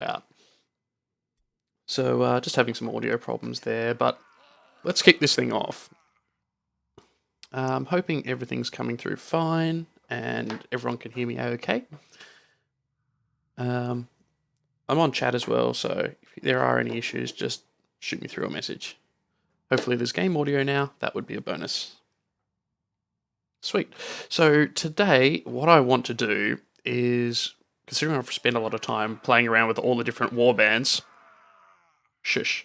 out. So just having some audio problems there, but let's kick this thing off. I'm hoping everything's coming through fine and everyone can hear me okay. I'm on chat as well, so if there are any issues, just shoot me through a message. Hopefully there's game audio now, that would be a bonus. Sweet. So today, what I want to do is, considering I've spent a lot of time playing around with all the different warbands, shush.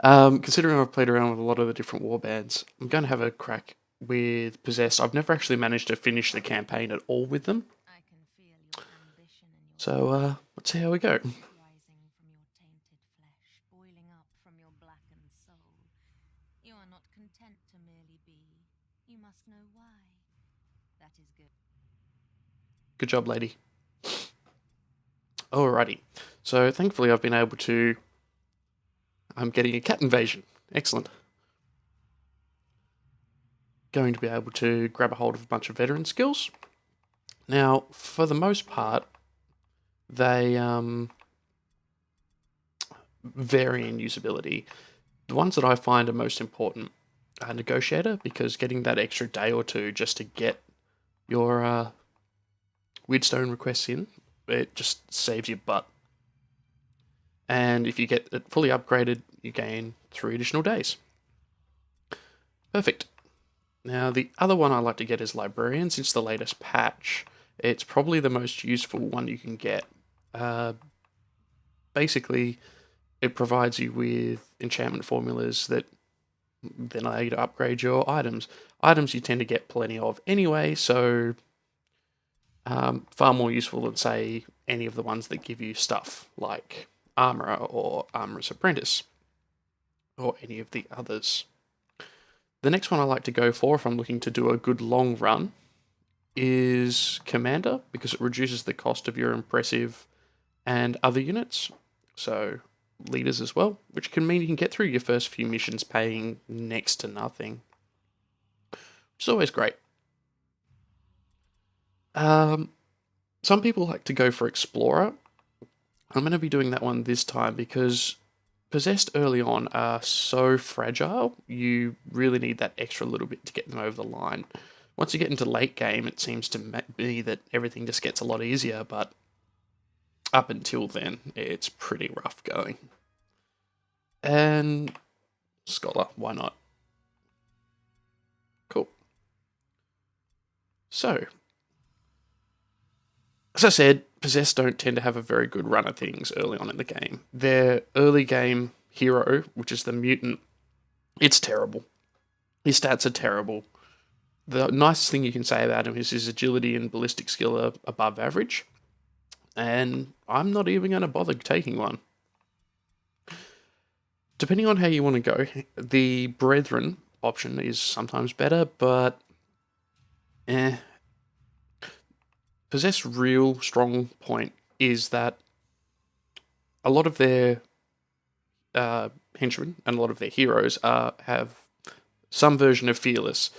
Considering I've played around with a lot of the different warbands, I'm going to have a crack with Possessed. I've never actually managed to finish the campaign at all with them. So let's see how we go. Good job, lady. Alrighty. So thankfully I've been able to... I'm getting a cat invasion. Excellent. Going to be able to grab a hold of a bunch of veteran skills. Now, for the most part, they vary in usability. The ones that I find are most important are Negotiator, because getting that extra day or two just to get your Weirdstone requests in, it just saves your butt. And if you get it fully upgraded, you gain 3 additional days. Perfect. Now, the other one I like to get is Librarian. Since the latest patch, it's probably the most useful one you can get. Basically, it provides you with enchantment formulas that then allow you to upgrade your items. Items you tend to get plenty of anyway, so far more useful than, say, any of the ones that give you stuff like Armourer or Armourer's Apprentice, or any of the others. The next one I like to go for if I'm looking to do a good long run is Commander, because it reduces the cost of your Impressive and other units, so leaders as well, which can mean you can get through your first few missions paying next to nothing, which is always great. Some people like to go for Explorer. I'm going to be doing that one this time because Possessed early on are so fragile, you really need that extra little bit to get them over the line. Once you get into late game, it seems to be that everything just gets a lot easier, but up until then, it's pretty rough going. And Scholar, why not? Cool. So, as I said, Possessed don't tend to have a very good run of things early on in the game. Their early game hero, which is the Mutant, it's terrible. His stats are terrible. The nicest thing you can say about him is his agility and ballistic skill are above average. And I'm not even going to bother taking one. Depending on how you want to go, the Brethren option is sometimes better, but Possessed real strong point is that a lot of their henchmen and a lot of their heroes have some version of Fearless.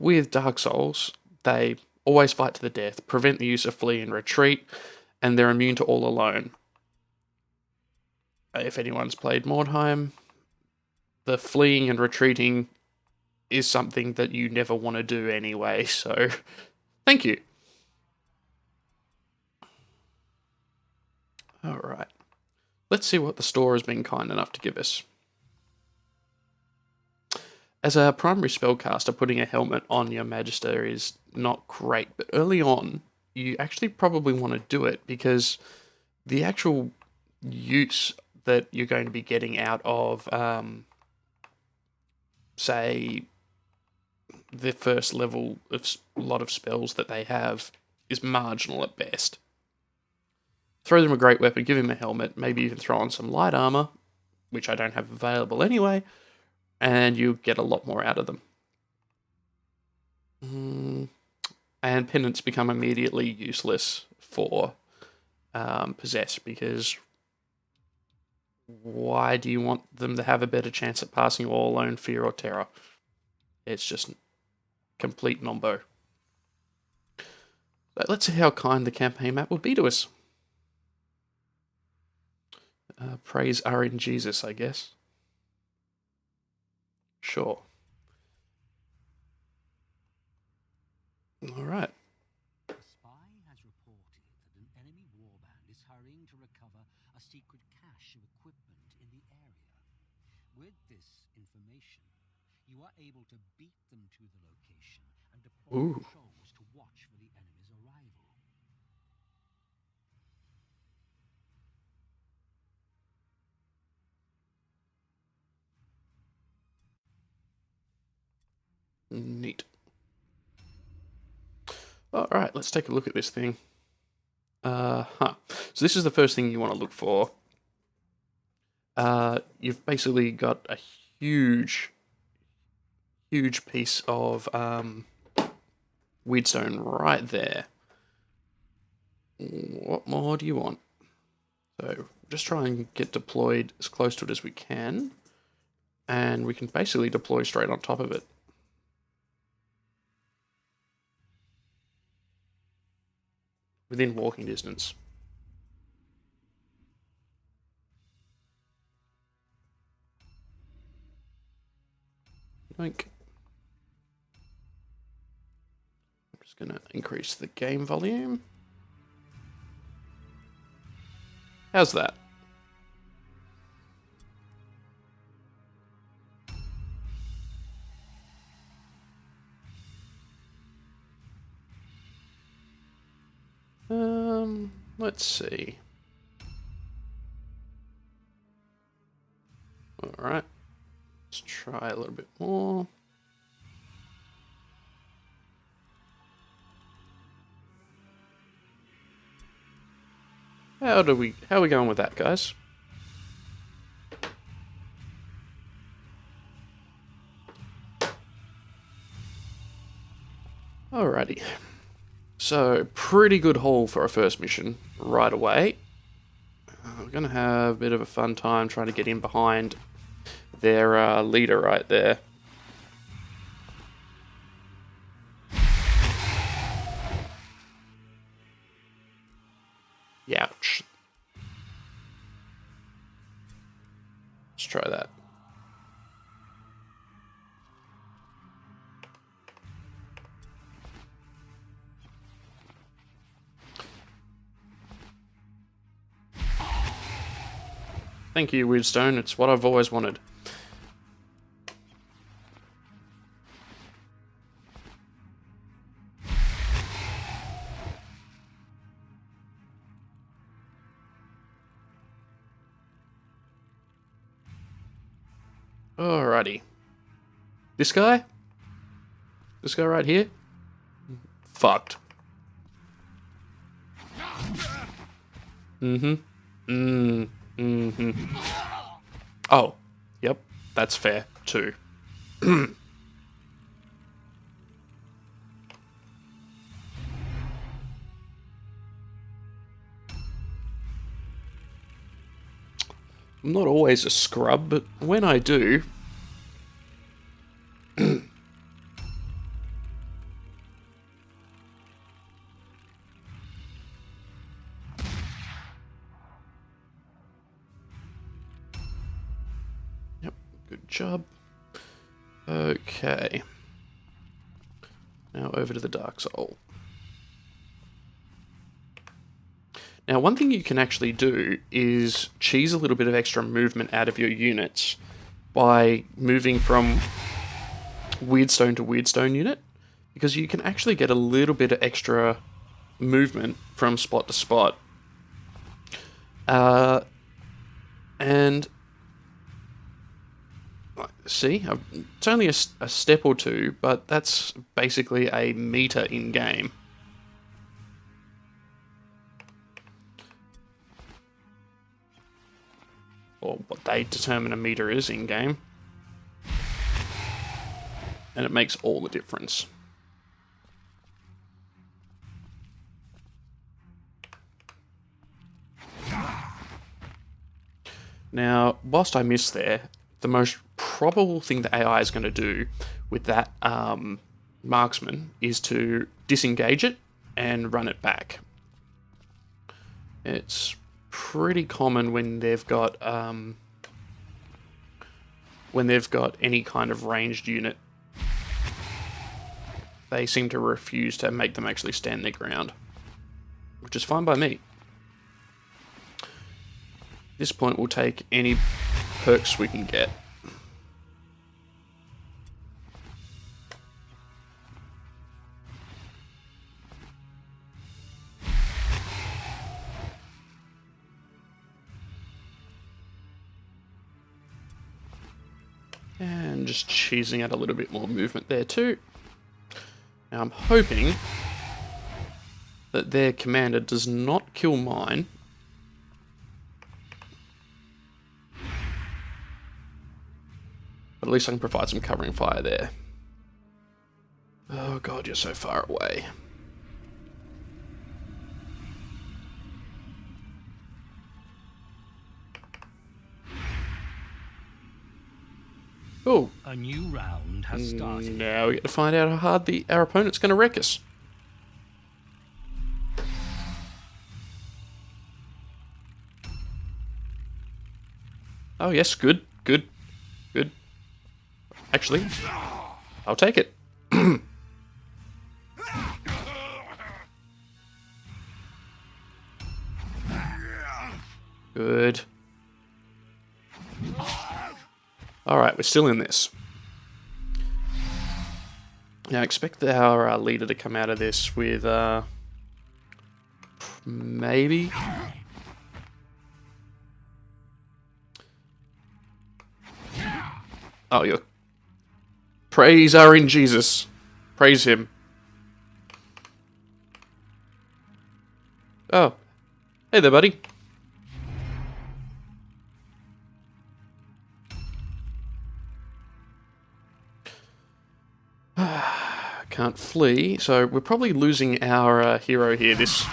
With Dark Souls, they always fight to the death, prevent the use of flee and retreat, and they're immune to all alone. If anyone's played Mordheim, the fleeing and retreating is something that you never want to do anyway, so thank you. Alright, let's see what the store has been kind enough to give us. As a primary spellcaster, putting a helmet on your Magister is not great, but early on, you actually probably want to do it because the actual use that you're going to be getting out of, say, the first level of a lot of spells that they have is marginal at best. Throw them a great weapon, give him a helmet, maybe even throw on some light armor, which I don't have available anyway, and you get a lot more out of them. And pendants become immediately useless for Possessed, because why do you want them to have a better chance at passing all alone, fear, or terror? It's just complete nombo. But let's see how kind the campaign map will be to us. Praise are in Jesus, I guess. Sure. All right. A spy has reported that an enemy warband is hurrying to recover a secret cache of equipment in the area. With this information, you are able to beat them to the location and deploy patrols to watch for the enemy's arrival. Neat. All right, let's take a look at this thing. So this is the first thing you want to look for. You've basically got a huge piece of weedstone right there. What more do you want? So just try and get deployed as close to it as we can, and we can basically deploy straight on top of it. Within walking distance. Like, I'm just going to increase the game volume. How's that? Let's see. All right. Let's try a little bit more. How are we going with that, guys? Alrighty. So, pretty good haul for our first mission right away. We're going to have a bit of a fun time trying to get in behind their leader right there. Youch. Let's try that. Thank you, Weirdstone. It's what I've always wanted. Alrighty. This guy? This guy right here? Fucked. Oh, yep, that's fair, too. I'm not always a scrub, but when I do... Yep, good job. Okay. Now over to the Dark Soul. Now, one thing you can actually do is cheese a little bit of extra movement out of your units by moving from Weirdstone to Weirdstone unit, because you can actually get a little bit of extra movement from spot to spot. And see, it's only a step or two, but that's basically a meter in game. Or what they determine a meter is in game. And it makes all the difference. Now, whilst I missed there, the most probable thing the AI is going to do with that marksman is to disengage it and run it back. It's pretty common when they've got any kind of ranged unit. They seem to refuse to make them actually stand their ground, which is fine by me. At this point, we'll take any perks we can get. And just cheesing out a little bit more movement there too. Now I'm hoping that their commander does not kill mine. But at least I can provide some covering fire there. Oh god, you're so far away. Oh. A new round has started. Now we get to find out how hard our opponent's going to wreck us. Oh yes, good. Actually, I'll take it. Good. Alright, we're still in this. Now, expect our leader to come out of this with, maybe? Oh, you're... Praise our in Jesus. Praise him. Oh. Hey there, buddy. Can't flee, so we're probably losing our hero here this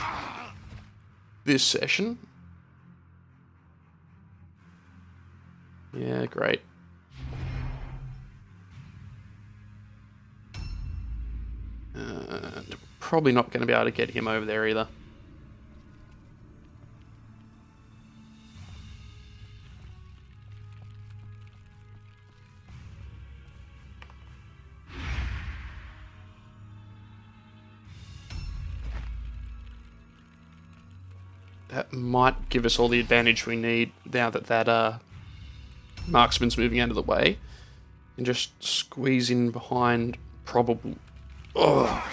session. Yeah, great. And probably not going to be able to get him over there either. That might give us all the advantage we need now that marksman's moving out of the way. And just squeeze in behind probable... Oh.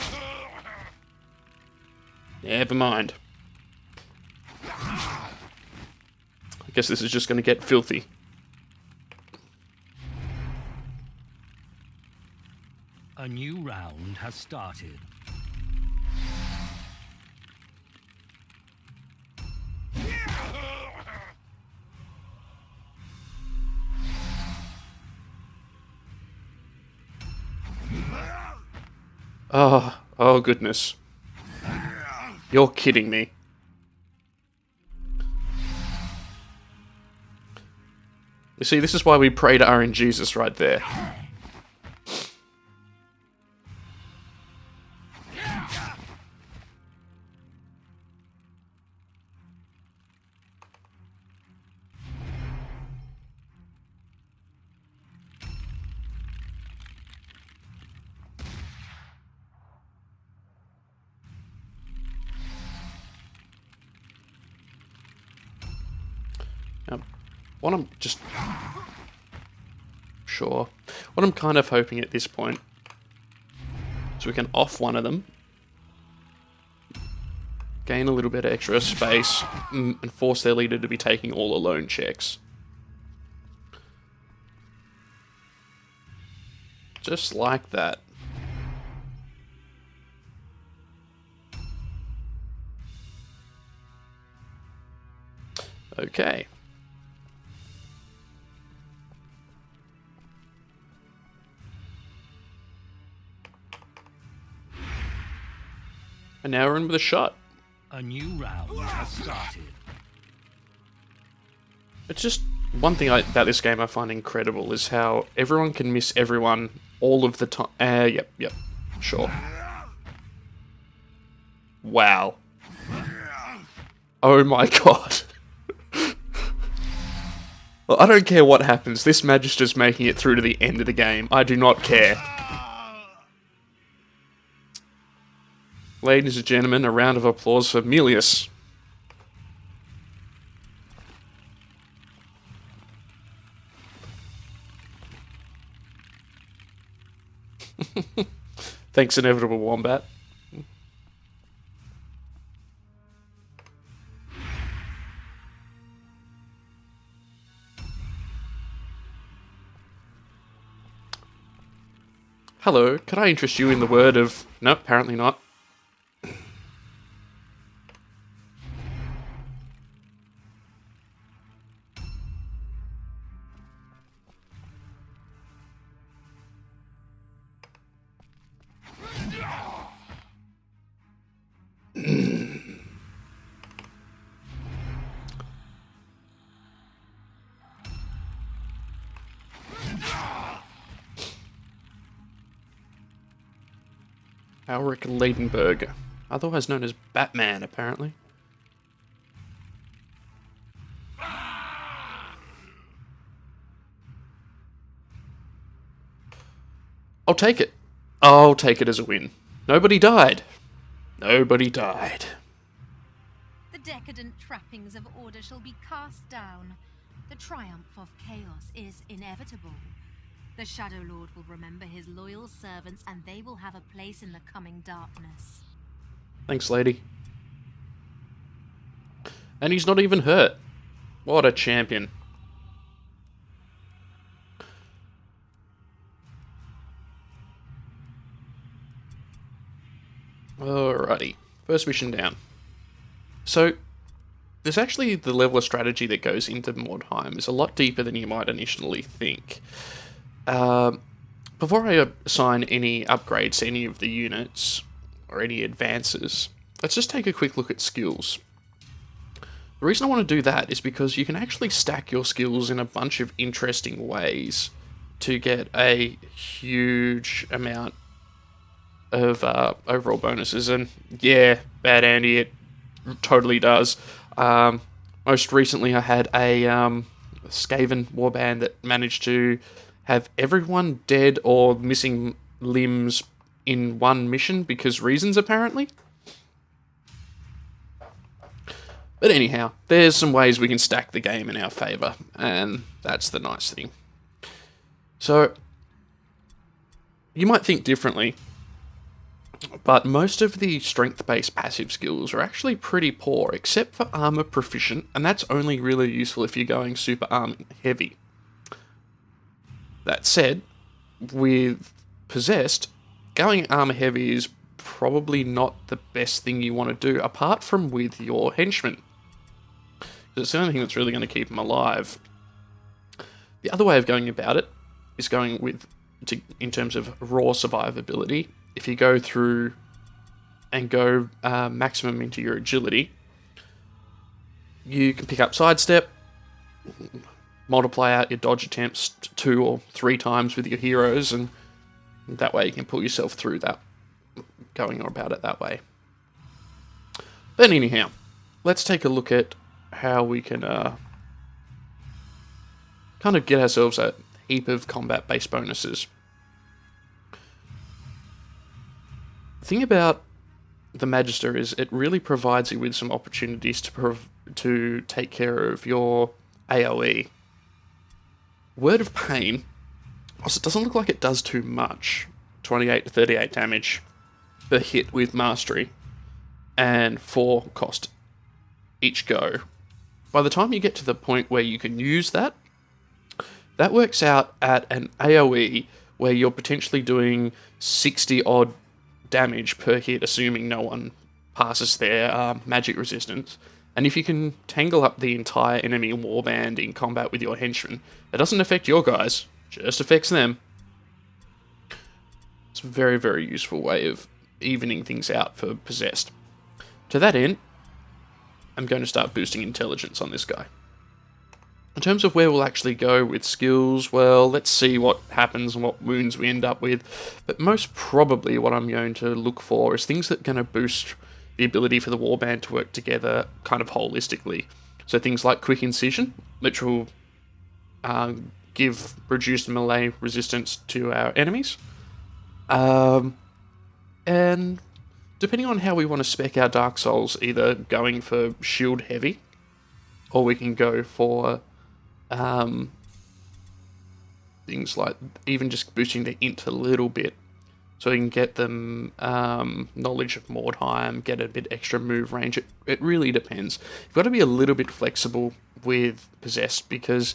Never mind. I guess this is just going to get filthy. A new round has started. Oh goodness. You're kidding me. You see, this is why we pray to RN Jesus right there. Now, what I'm just... Sure. What I'm kind of hoping at this point is we can off one of them, gain a little bit of extra space, and force their leader to be taking all alone checks. Just like that. Okay. And now we're in with a shot. A new round has started. It's just one thing about this game I find incredible is how everyone can miss everyone all of the time. Yep, sure. Wow. Oh my god. Well, I don't care what happens. This Magister's making it through to the end of the game. I do not care. Ladies and gentlemen, a round of applause for Melius. Thanks, Inevitable Wombat. Hello, could I interest you in the word of... No, apparently not. Alric Leidenberg, otherwise known as Batman, apparently. I'll take it. I'll take it as a win. Nobody died. Nobody died. The decadent trappings of order shall be cast down. The triumph of chaos is inevitable. The Shadow Lord will remember his loyal servants, and they will have a place in the coming darkness. Thanks, lady. And he's not even hurt. What a champion. Alrighty. First mission down. So, there's actually the level of strategy that goes into Mordheim is a lot deeper than you might initially think. Before I assign any upgrades to any of the units, or any advances, let's just take a quick look at skills. The reason I want to do that is because you can actually stack your skills in a bunch of interesting ways to get a huge amount of overall bonuses. And yeah, Bad Andy, it totally does. Most recently I had a Skaven warband that managed to have everyone dead or missing limbs in one mission because reasons, apparently. But anyhow, there's some ways we can stack the game in our favour, and that's the nice thing. So, you might think differently, but most of the strength-based passive skills are actually pretty poor, except for armour proficient, and that's only really useful if you're going super armour heavy. That said, with Possessed, going armour heavy is probably not the best thing you want to do, apart from with your henchmen. It's the only thing that's really going to keep them alive. The other way of going about it is going with, in terms of raw survivability, if you go through and go maximum into your agility, you can pick up sidestep, multiply out your dodge attempts 2 or 3 times with your heroes, and that way you can pull yourself through that, going about it that way. But anyhow, let's take a look at how we can kind of get ourselves a heap of combat-based bonuses. The thing about the Magister is it really provides you with some opportunities to take care of your AoE. Word of Pain, also, it doesn't look like it does too much. 28 to 38 damage per hit with Mastery, and 4 cost each go. By the time you get to the point where you can use that, that works out at an AoE where you're potentially doing 60 odd damage per hit, assuming no one passes their magic resistance. And if you can tangle up the entire enemy warband in combat with your henchmen, it doesn't affect your guys, just affects them. It's a very, very useful way of evening things out for Possessed. To that end, I'm going to start boosting intelligence on this guy. In terms of where we'll actually go with skills, well, let's see what happens and what wounds we end up with. But most probably what I'm going to look for is things that are going to boost the ability for the warband to work together kind of holistically. So things like Quick Incision, literal give reduced melee resistance to our enemies. And depending on how we want to spec our Dark Souls, either going for shield heavy, or we can go for things like even just boosting the int a little bit, so you can get them knowledge of Mordheim, get a bit extra move range. It really depends. You've got to be a little bit flexible with Possessed, because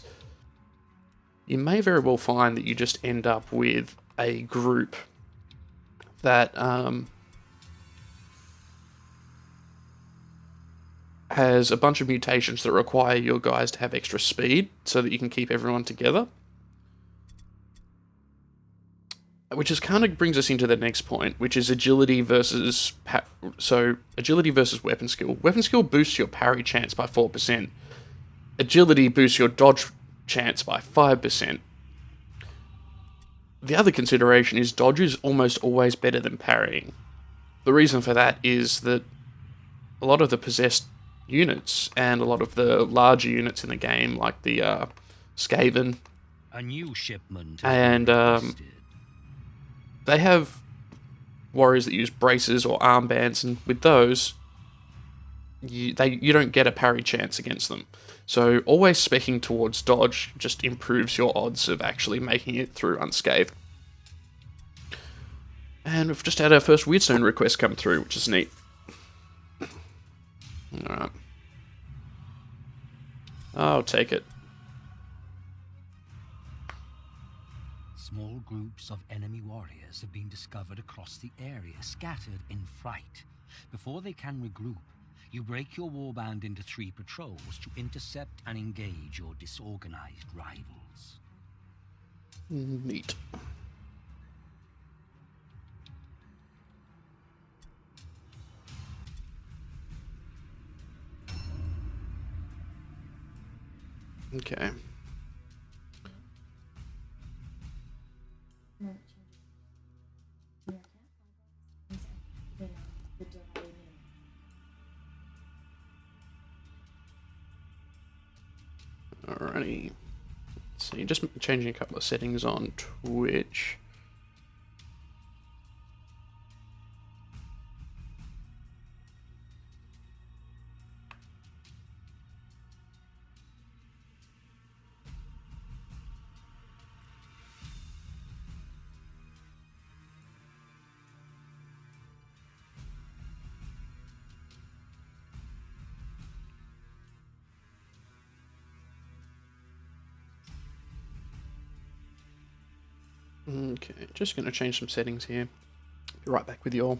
you may very well find that you just end up with a group that has a bunch of mutations that require your guys to have extra speed so that you can keep everyone together. Which is kind of brings us into the next point, which is agility versus... agility versus weapon skill. Weapon skill boosts your parry chance by 4%. Agility boosts your dodge chance by 5%. The other consideration is dodge is almost always better than parrying. The reason for that is that a lot of the possessed units and a lot of the larger units in the game, like the Skaven, A new shipment and they have warriors that use braces or armbands, and with those, you don't get a parry chance against them. So always specking towards dodge just improves your odds of actually making it through unscathed. And we've just had our first Weirdstone request come through, which is neat. Alright. I'll take it. Small groups of enemy warriors have been discovered across the area, scattered in fright. Before they can regroup, you break your warband into 3 patrols to intercept and engage your disorganized rivals. Neat. Okay. Alrighty. Let's see, just changing a couple of settings on Twitch. Okay, just going to change some settings here. Be right back with you all.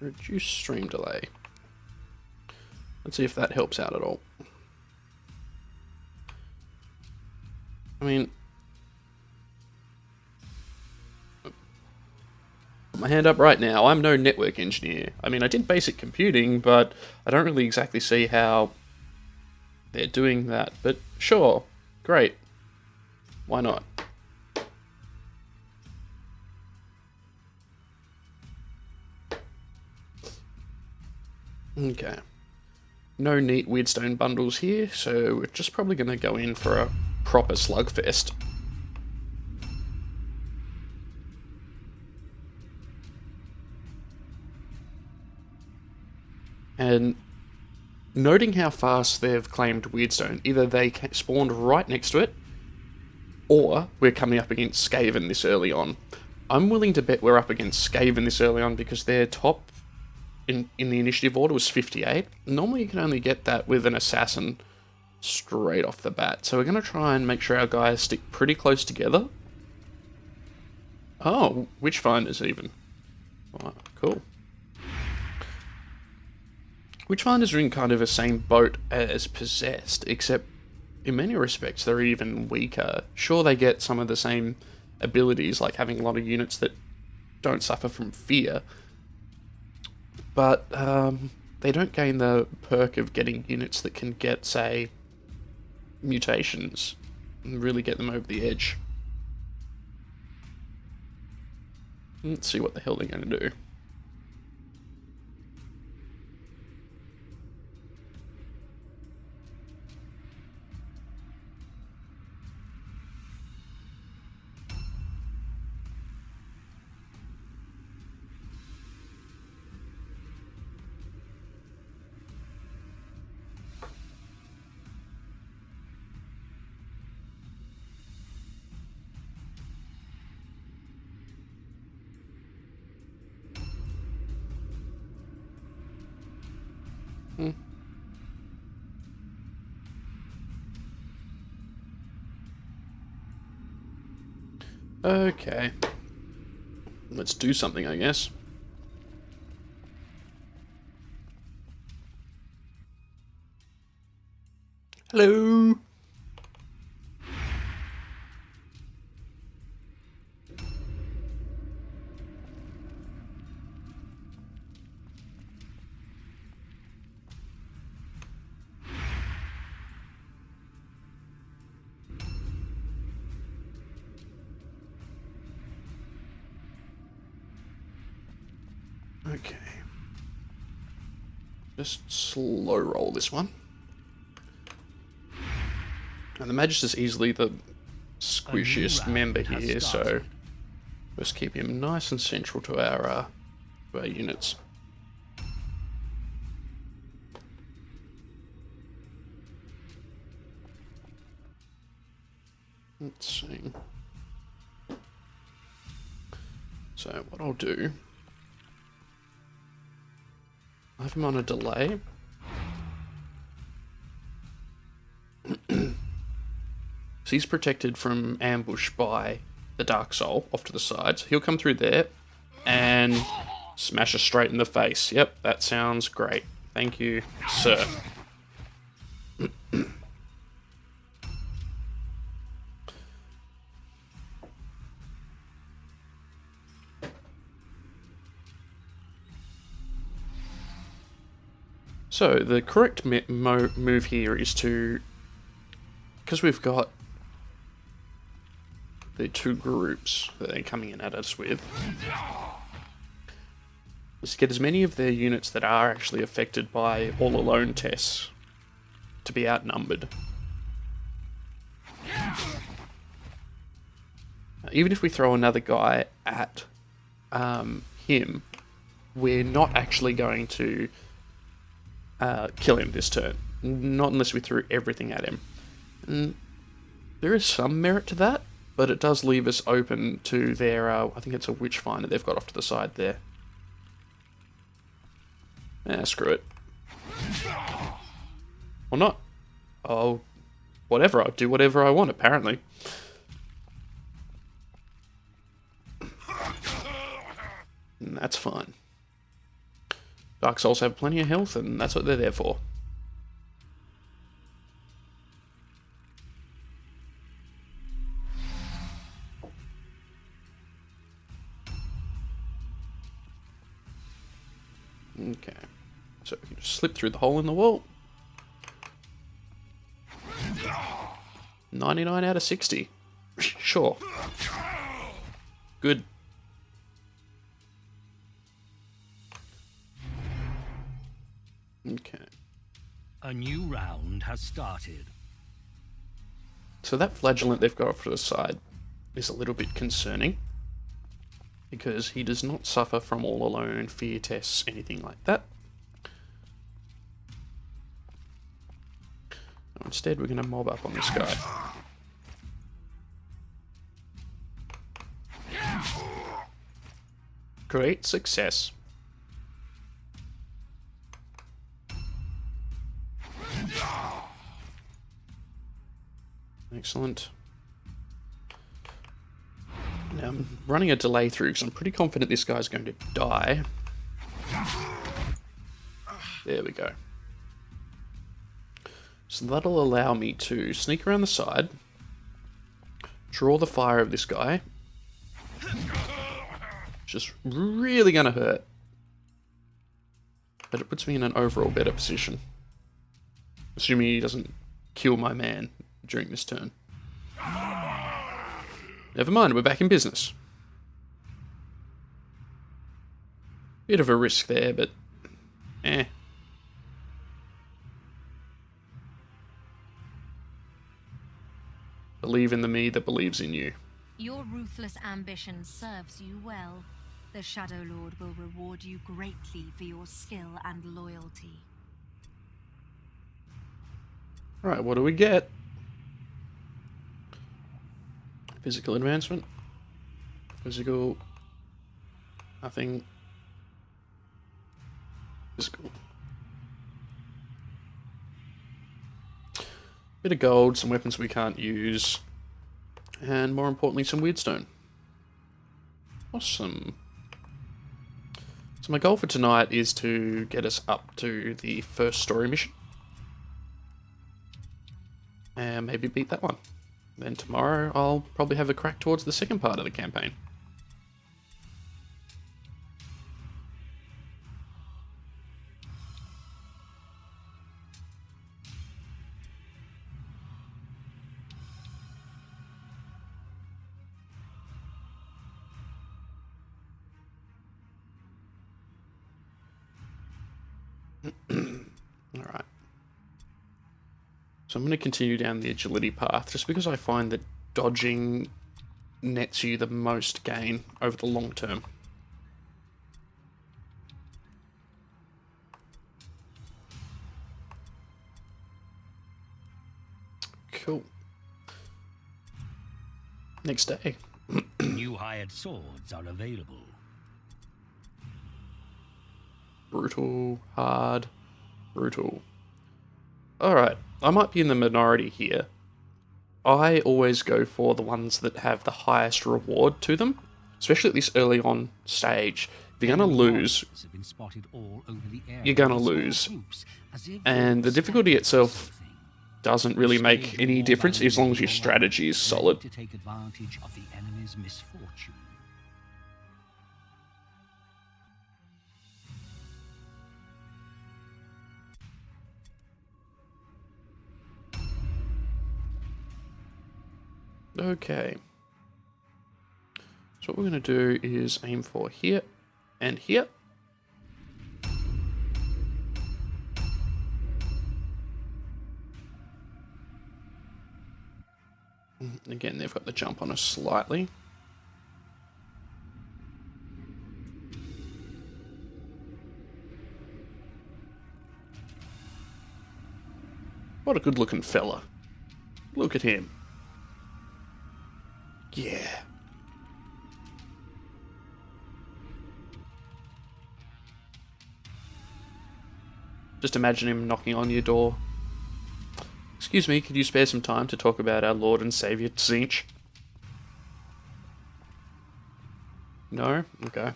Reduce stream delay. Let's see if that helps out at all. I mean, put my hand up right now. I'm no network engineer. I mean, I did basic computing, but I don't really exactly see how they're doing that. But sure, great. Why not? Okay. No neat Weirdstone bundles here, so we're just probably going to go in for a proper slugfest. And noting how fast they've claimed Weirdstone, either they spawned right next to it, or we're coming up against Skaven this early on. I'm willing to bet we're up against Skaven this early on because their top in the initiative order was 58. Normally you can only get that with an assassin straight off the bat. So we're going to try and make sure our guys stick pretty close together. Oh, Witchfinders even. Oh, cool. Witchfinders are in kind of the same boat as Possessed, except in many respects, they're even weaker. Sure, they get some of the same abilities, like having a lot of units that don't suffer from fear, but they don't gain the perk of getting units that can get, say, mutations and really get them over the edge. Let's see what the hell they're going to do. Okay. Let's do something, I guess. Hello! Okay. Just slow roll this one. And the Magister's easily the squishiest member here, so let's keep him nice and central to our units. Let's see. So what I'll do, I have him on a delay. So he's protected from ambush by the Dark Soul off to the side. So he'll come through there and smash us straight in the face. Yep, that sounds great. Thank you, sir. So the correct move here is to, because we've got the two groups that they're coming in at us with, is get as many of their units that are actually affected by all alone tests to be outnumbered. Even if we throw another guy at him, we're not actually going to kill him this turn. Not unless we threw everything at him. And there is some merit to that, but it does leave us open to their, I think it's a Witchfinder they've got off to the side there. Screw it. Or not. Oh, whatever, I'll do whatever I want, apparently. And that's fine. Dark Souls have plenty of health, and that's what they're there for. Okay. So we can just slip through the hole in the wall. 99 out of 60. Sure. Good. Okay. A new round has started. So that flagellant they've got off to the side is a little bit concerning, because he does not suffer from all alone, fear tests, anything like that. Instead, we're going to mob up on this guy. Great success. Excellent. Now I'm running a delay through because I'm pretty confident this guy's going to die. There we go. So that'll allow me to sneak around the side, draw the fire of this guy. Just really gonna hurt. But it puts me in an overall better position. Assuming he doesn't kill my man during this turn. Never mind, we're back in business. Bit of a risk there, but eh. Believe in the me that believes in you. Your ruthless ambition serves you well. The Shadow Lord will reward you greatly for your skill and loyalty. Right, what do we get? Physical advancement. Physical. Nothing. Physical. Bit of gold, some weapons we can't use. And more importantly, some weirdstone. Awesome. So my goal for tonight is to get us up to the first story mission. And maybe beat that one. Then tomorrow I'll probably have a crack towards the second part of the campaign. Alright. So I'm going to continue down the agility path, just because I find that dodging nets you the most gain over the long term. Cool. Next day. New hired swords are available. Brutal, hard, brutal. Alright, I might be in the minority here. I always go for the ones that have the highest reward to them, especially at this early on stage. If you're going to lose, you're going to lose. And the difficulty itself doesn't really make any difference as long as your strategy is solid. To take advantage of the enemy's misfortune. Okay. So what we're going to do is aim for here and here. Again, they've got the jump on us slightly. What a good looking fella. Look at him. Yeah. Just imagine him knocking on your door. Excuse me, could you spare some time to talk about our Lord and Saviour Tzeentch? No? Okay.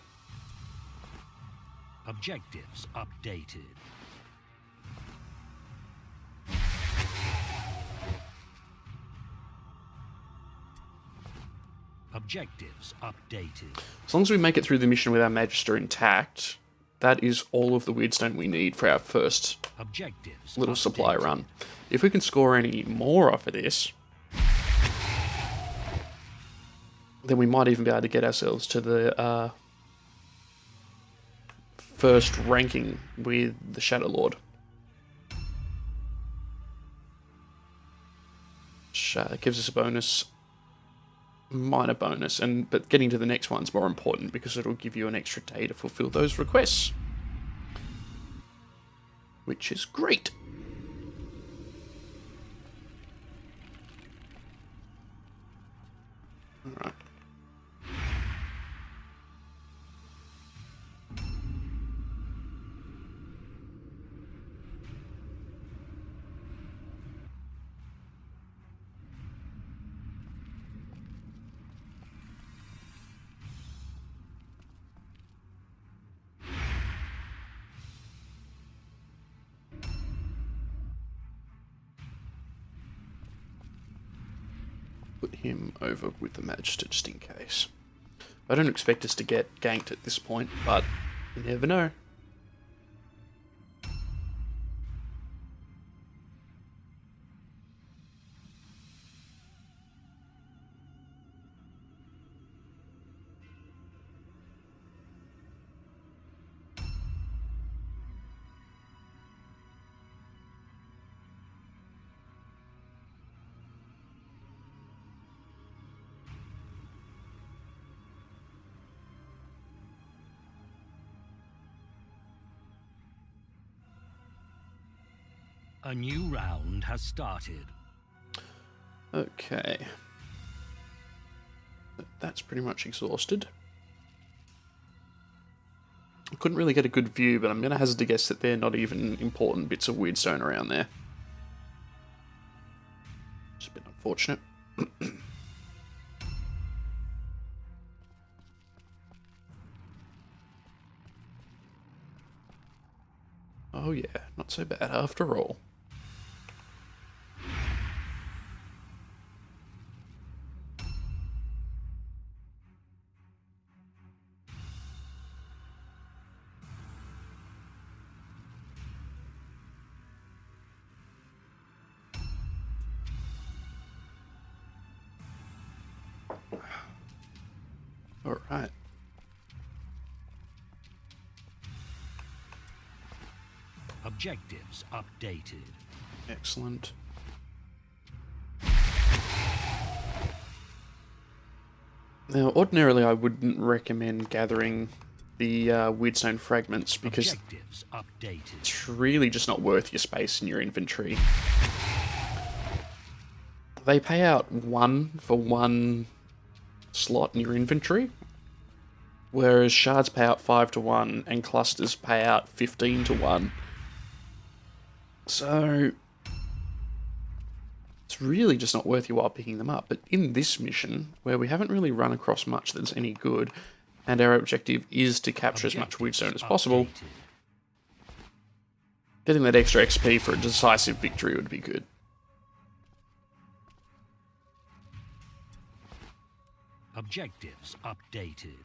Objectives updated. Objectives updated. As long as we make it through the mission with our Magister intact, that is all of the weirdstone we need for our first little supply run. If we can score any more off of this, then we might even be able to get ourselves to the first ranking with the Shadow Lord. It gives us a bonus, minor bonus, but getting to the next one's more important because it'll give you an extra day to fulfill those requests, which is great. All right. put him over with the Magister just in case. I don't expect us to get ganked at this point, but you never know. A new round has started. Okay. That's pretty much exhausted. I couldn't really get a good view, but I'm going to hazard to guess that they're not even important bits of weirdstone around there. It's a bit unfortunate. Oh yeah, not so bad after all. Alright. Objectives updated. Excellent. Now, ordinarily I wouldn't recommend gathering the weirdstone fragments because Objectives updated. it's really just not worth your space in your inventory. They pay out 1 for 1 slot in your inventory, whereas shards pay out 5 to 1 and clusters pay out 15 to 1. So it's really just not worth your while picking them up. But in this mission, where we haven't really run across much that's any good, and our objective is to capture as much weirdstone as possible, getting that extra XP for a decisive victory would be good. Objectives updated.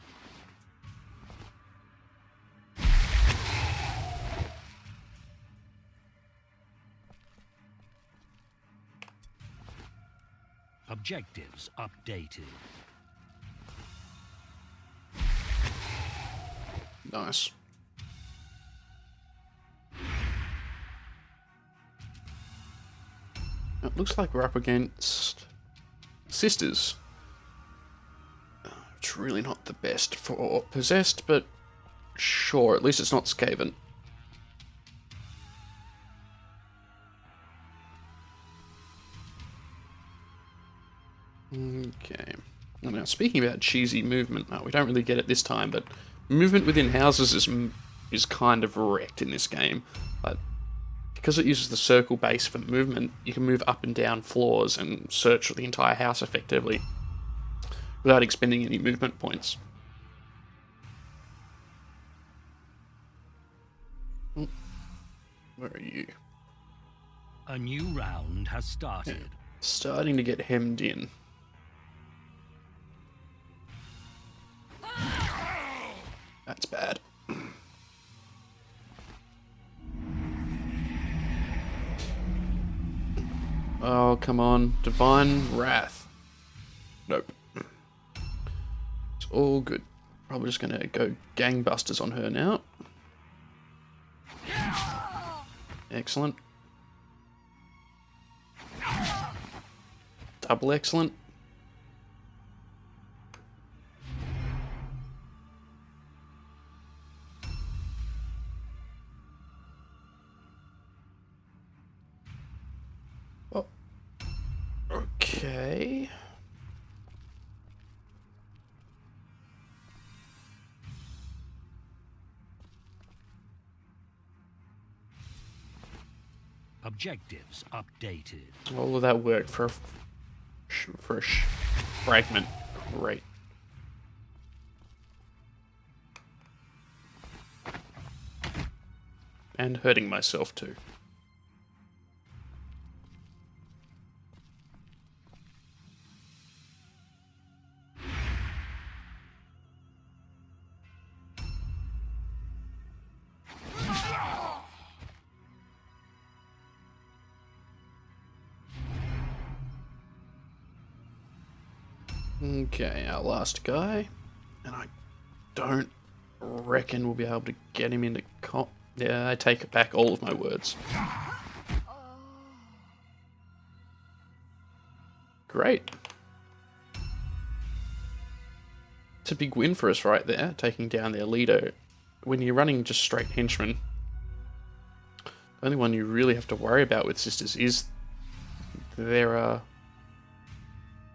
Objectives updated. Nice. It looks like we're up against sisters. It's really not the best for possessed, but sure, at least it's not Skaven. Okay. Now, speaking about cheesy movement, we don't really get it this time, but movement within houses is kind of wrecked in this game. But because it uses the circle base for movement, you can move up and down floors and search the entire house effectively without expending any movement points. Oh, where are you? A new round has started. Yeah. Starting to get hemmed in. That's bad. Oh, come on. Divine Wrath. Nope. It's all good. Probably just going to go gangbusters on her now. Excellent. Double excellent. Oh. Okay. Objectives updated. All of that work for a fragment. Great. And hurting myself too. Okay, our last guy. And I don't reckon we'll be able to get him into Yeah, I take back all of my words. Great. It's a big win for us right there, taking down their leader. When you're running just straight henchmen, the only one you really have to worry about with Sisters is their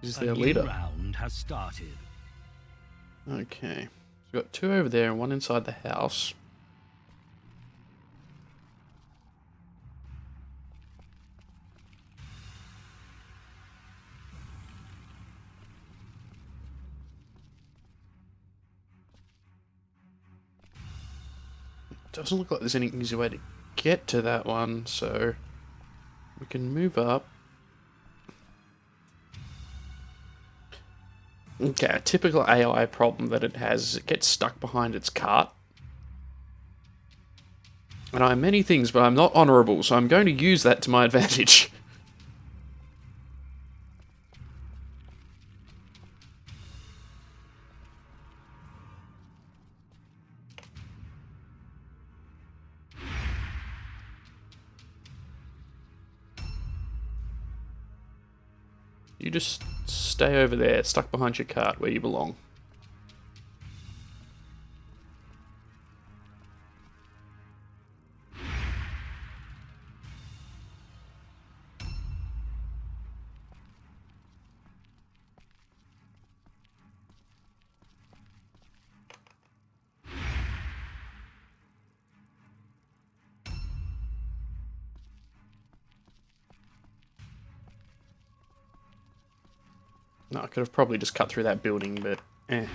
leader. A new round has started. Okay. So we've got 2 over there and 1 inside the house. Doesn't look like there's any easy way to get to that one, so we can move up. Okay, a typical AI problem that it has is it gets stuck behind its cart. And I'm many things, but I'm not honourable, so I'm going to use that to my advantage. You just stay over there, stuck behind your cart where you belong. No, I could have probably just cut through that building, but eh.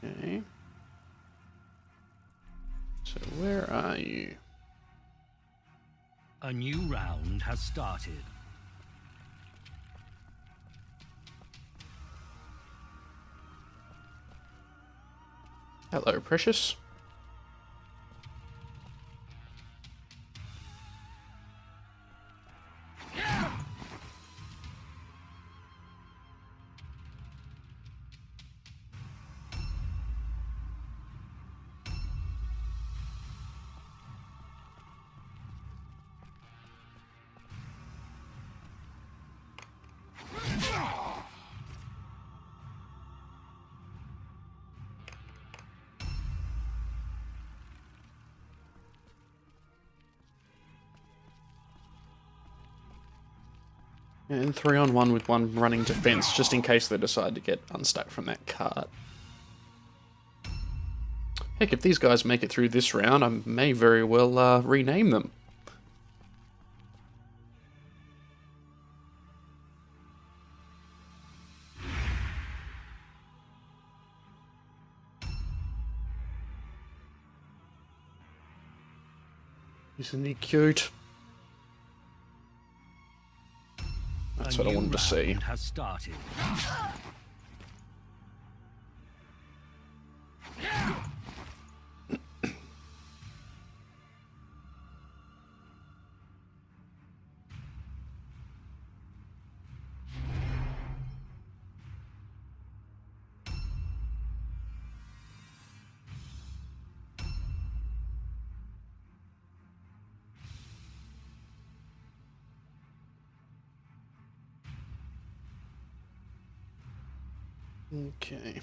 Okay. So where are you? A new round has started. Hello, Precious. And 3-on-1 with 1 running defense, just in case they decide to get unstuck from that cart. Heck, if these guys make it through this round, I may very well rename them. Isn't he cute? That's what I wanted to see. Has started. Okay.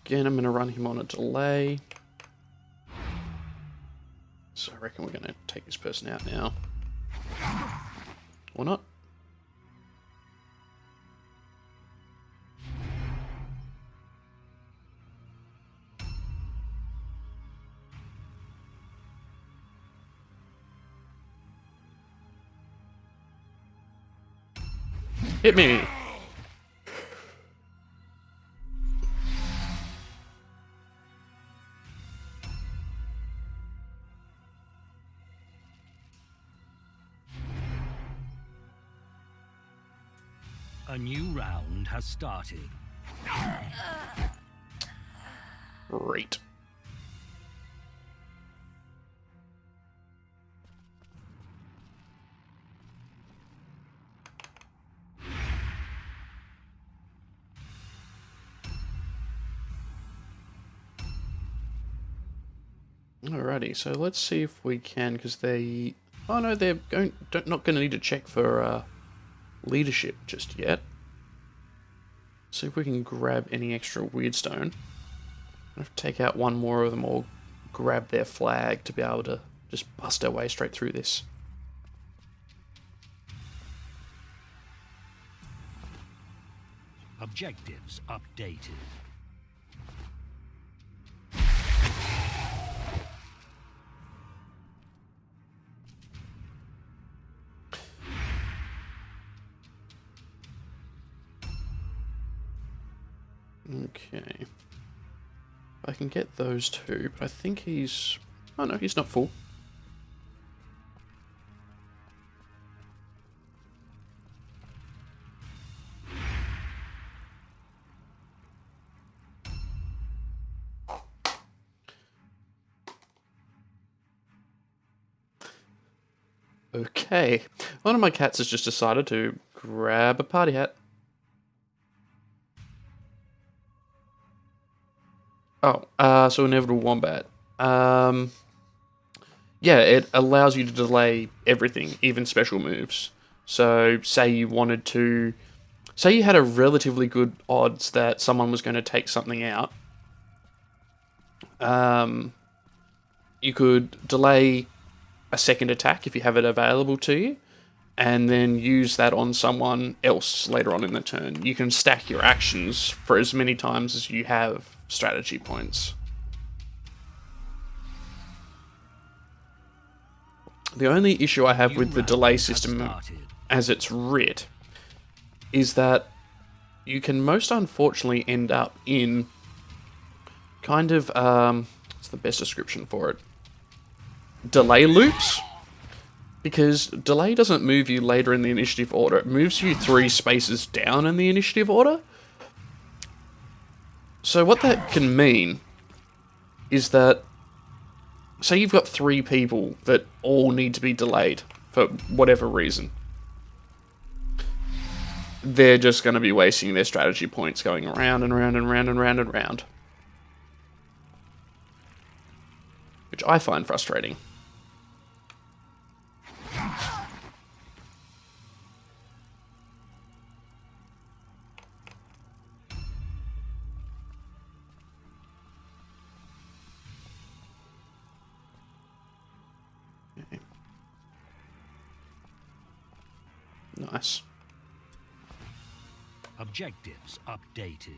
Again, I'm going to run him on a delay. So I reckon we're going to take this person out now. Or not. Hit me! new round has started. Great. Alrighty, so let's see if we can, because they... Oh no, they're not going to need to check for leadership just yet. See if we can grab any extra weirdstone. I'll have to take out one more of them or grab their flag to be able to just bust our way straight through this. Objectives updated. Okay. I can get those two, but I think he's... Oh no, he's not full. Okay. One of my cats has just decided to grab a party hat. Oh, so Inevitable Wombat. Yeah, it allows you to delay everything, even special moves. So, say you wanted to... Say you had a relatively good odds that someone was going to take something out. You could delay a second attack if you have it available to you, and then use that on someone else later on in the turn. You can stack your actions for as many times as you have strategy points. The only issue I have with the delay system as it's writ is that you can most unfortunately end up in kind of, what's the best description for it? Delay loops? Because delay doesn't move you later in the initiative order, it moves you 3 spaces down in the initiative order. So what that can mean is that, say you've got 3 people that all need to be delayed for whatever reason. They're just going to be wasting their strategy points going around and round and round and round and round. Which I find frustrating. Okay. Nice. Objectives updated.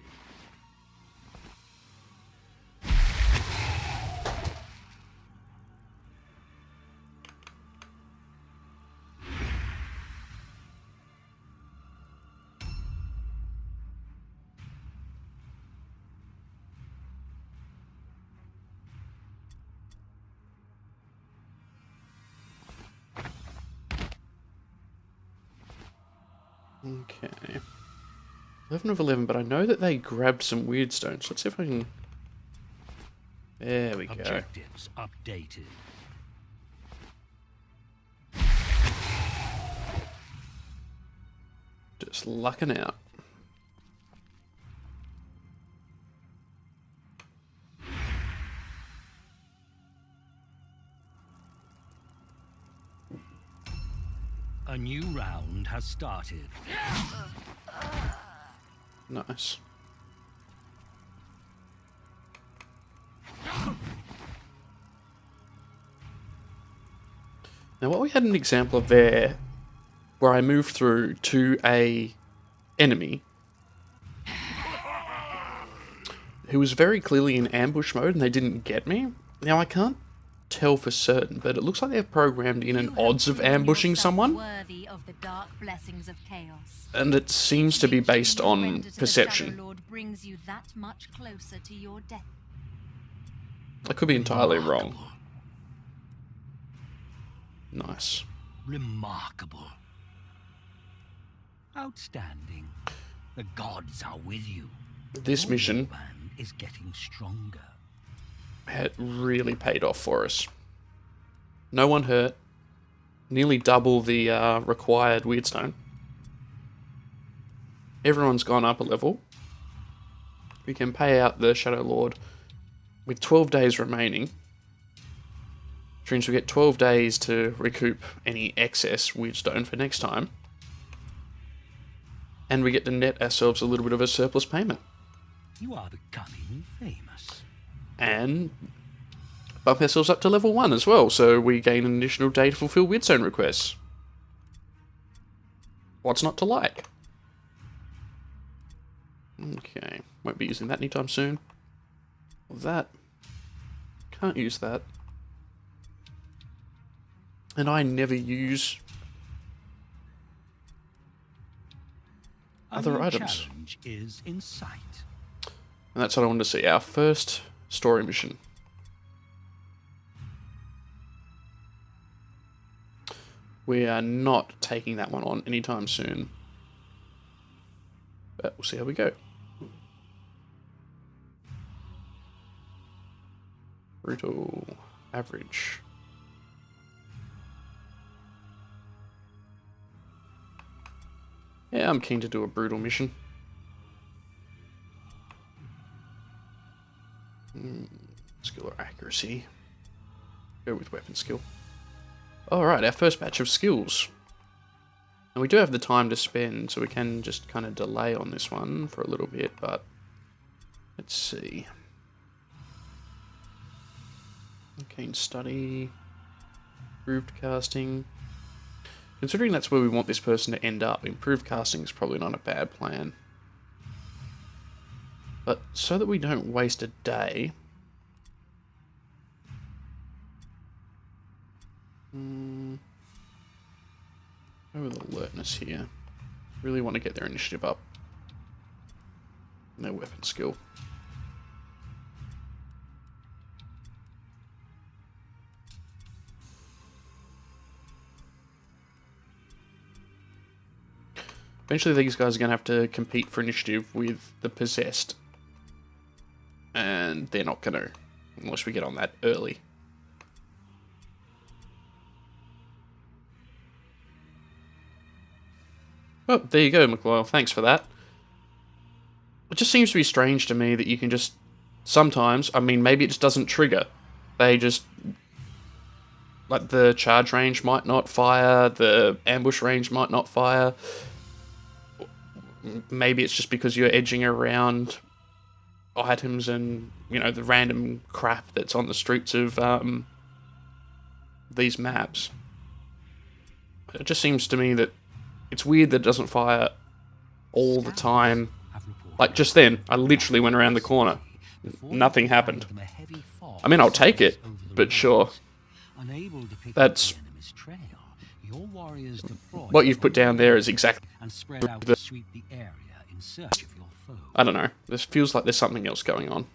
Okay. 11 of 11, but I know that they grabbed some weird stones. Let's see if I can... There we go. Objectives updated. Just lucking out. A new round has started. Nice. Now what we had an example of there, where I moved through to a enemy who was very clearly in ambush mode and they didn't get me. Now I can't tell for certain, but it looks like they've programmed in an odds of ambushing someone. Worthy of the dark blessings of chaos. And it seems to be based on perception. The Lord brings you that much closer to your death. I could be entirely wrong. Nice. Remarkable. Outstanding. The gods are with you. This Your mission warband is getting stronger. had really paid off for us. No one hurt. Nearly double the required Weirdstone. Everyone's gone up a level. We can pay out the Shadow Lord with 12 days remaining. Which means we get 12 days to recoup any excess Weirdstone for next time. And we get to net ourselves a little bit of a surplus payment. You are becoming famous. And bump ourselves up to level 1 as well, so we gain an additional day to fulfill Weirdstone requests. What's not to like? Okay, won't be using that anytime soon. That. Can't use that. And I never use other A new items. challenge is in sight. And that's what I wanted to see. Our first story mission. We are not taking that one on anytime soon. But we'll see how we go. Brutal. Average. Yeah, I'm keen to do a brutal mission. Skill or accuracy. Go with weapon skill. Alright, our first batch of skills. And we do have the time to spend, so we can just kind of delay on this one for a little bit, but let's see. Keen study. Improved casting. Considering that's where we want this person to end up, improved casting is probably not a bad plan. But so that we don't waste a day... Go with alertness here. Really want to get their initiative up. And their weapon skill. Eventually these guys are going to have to compete for initiative with the possessed. And they're not going to, unless we get on that early. Oh, there you go, McLoyle. Thanks for that. It just seems to be strange to me that you can just... Sometimes, I mean, maybe it just doesn't trigger. They just... Like, the charge range might not fire, the ambush range might not fire. Maybe it's just because you're edging around items and, you know, the random crap that's on the streets of these maps. It just seems to me that it's weird that it doesn't fire all the time. Like, just then, I literally went around the corner. Nothing happened. I mean, I'll take it, but sure. That's... What you've put down there is exactly... I don't know. This feels like there's something else going on.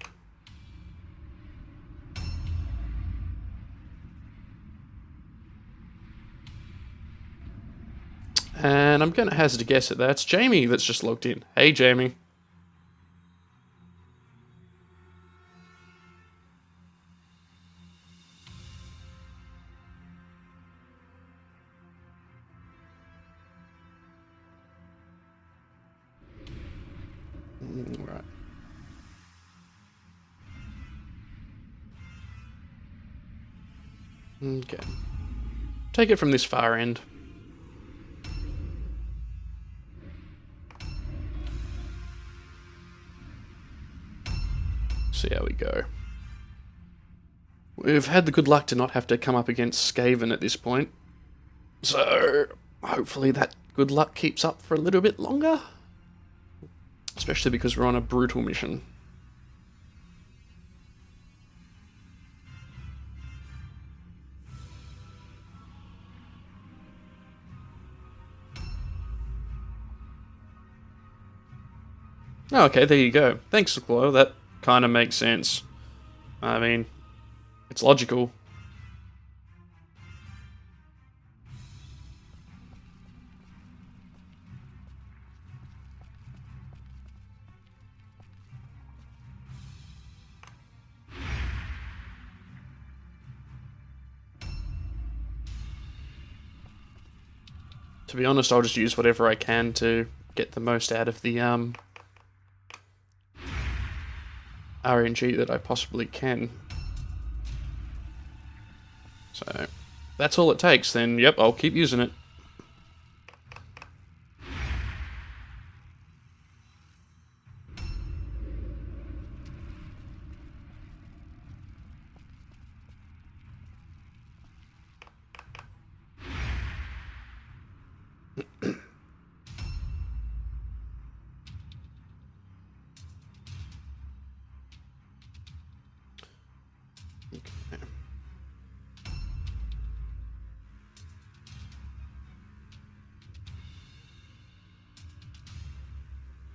And I'm going to hazard a guess at that. It's Jamie that's just logged in. Hey, Jamie. Right. Okay. Take it from this far end. See how we go. We've had the good luck to not have to come up against Skaven at this point. So, hopefully that good luck keeps up for a little bit longer. Especially because we're on a brutal mission. Oh, okay, there you go. Thanks, Lecloy. That kind of makes sense. I mean, it's logical. To be honest, I'll just use whatever I can to get the most out of the RNG that I possibly can. So, that's all it takes, then yep, I'll keep using it.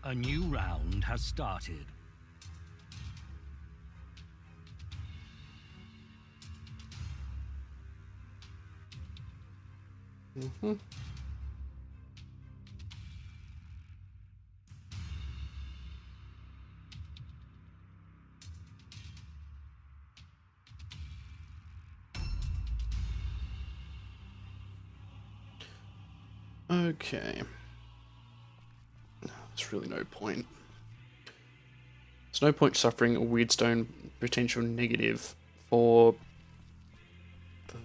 A new round has started. Mm-hmm. Okay. There's really no point. There's no point suffering a Weirdstone potential negative for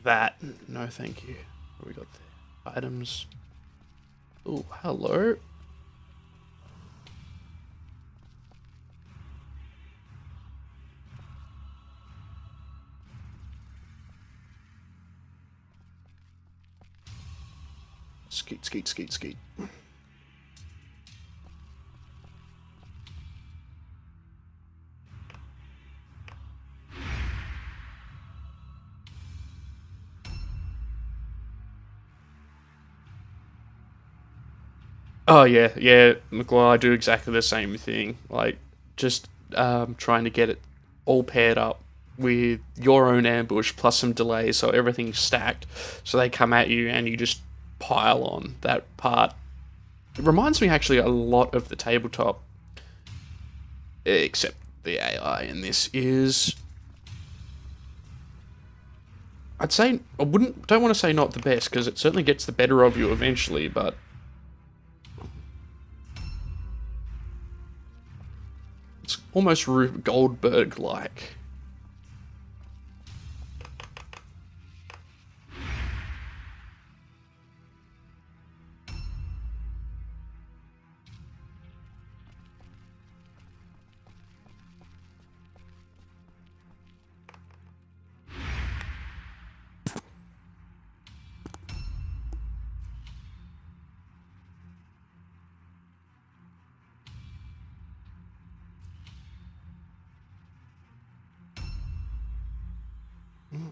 that. No, thank you. What we got there? Items. Oh, hello. Skeet, skeet, skeet, skeet. Oh yeah, yeah, McGuire, I do exactly the same thing. Like, just trying to get it all paired up with your own ambush plus some delays, so everything's stacked. So they come at you and you just pile on that part. It reminds me actually a lot of the tabletop, except the AI in this is. I'd say don't want to say not the best because it certainly gets the better of you eventually, but it's almost Rube Goldberg-like.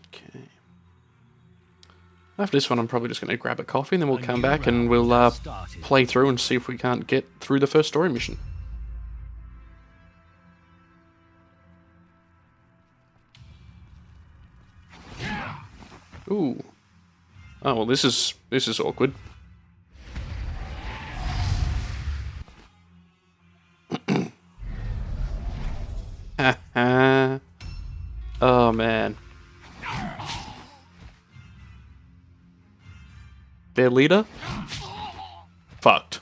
Okay. After this one, I'm probably just going to grab a coffee, and then we'll come back and we'll play through and see if we can't get through the first story mission. Ooh. Oh well, this is awkward. Oh man. Their leader? Fucked.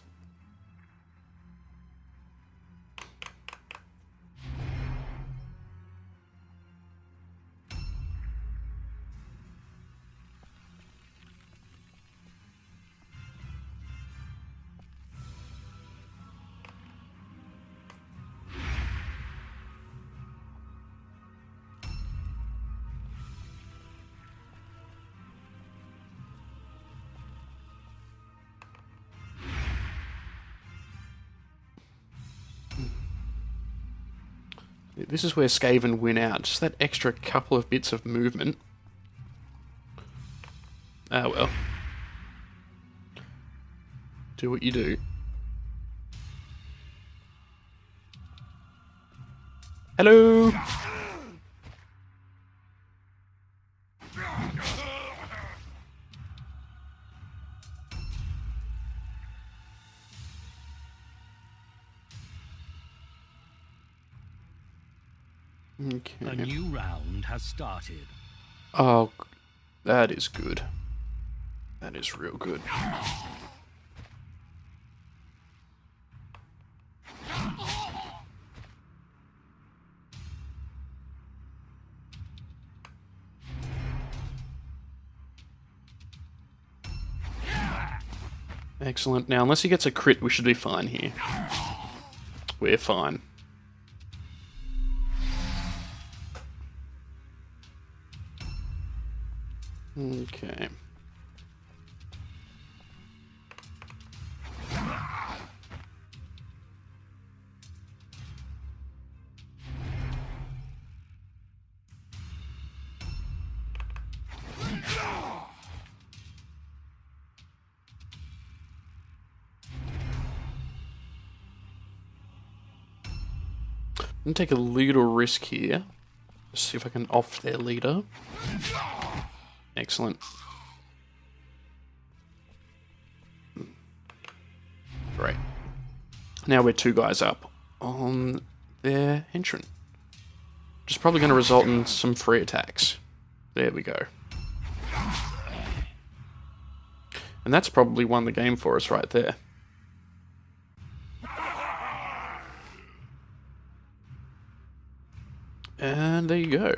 This is where Skaven win out. Just that extra couple of bits of movement. Ah well. Do what you do. Hello! Okay. A new round has started. Oh, that is good. That is real good. Excellent. Now, unless he gets a crit, we should be fine here. We're fine. Okay. I'm going to take a little risk here. Just see if I can off their leader. Excellent. Great. Now we're 2 guys up on their henchman. Which is probably going to result in some free attacks. There we go. And that's probably won the game for us right there. And there you go.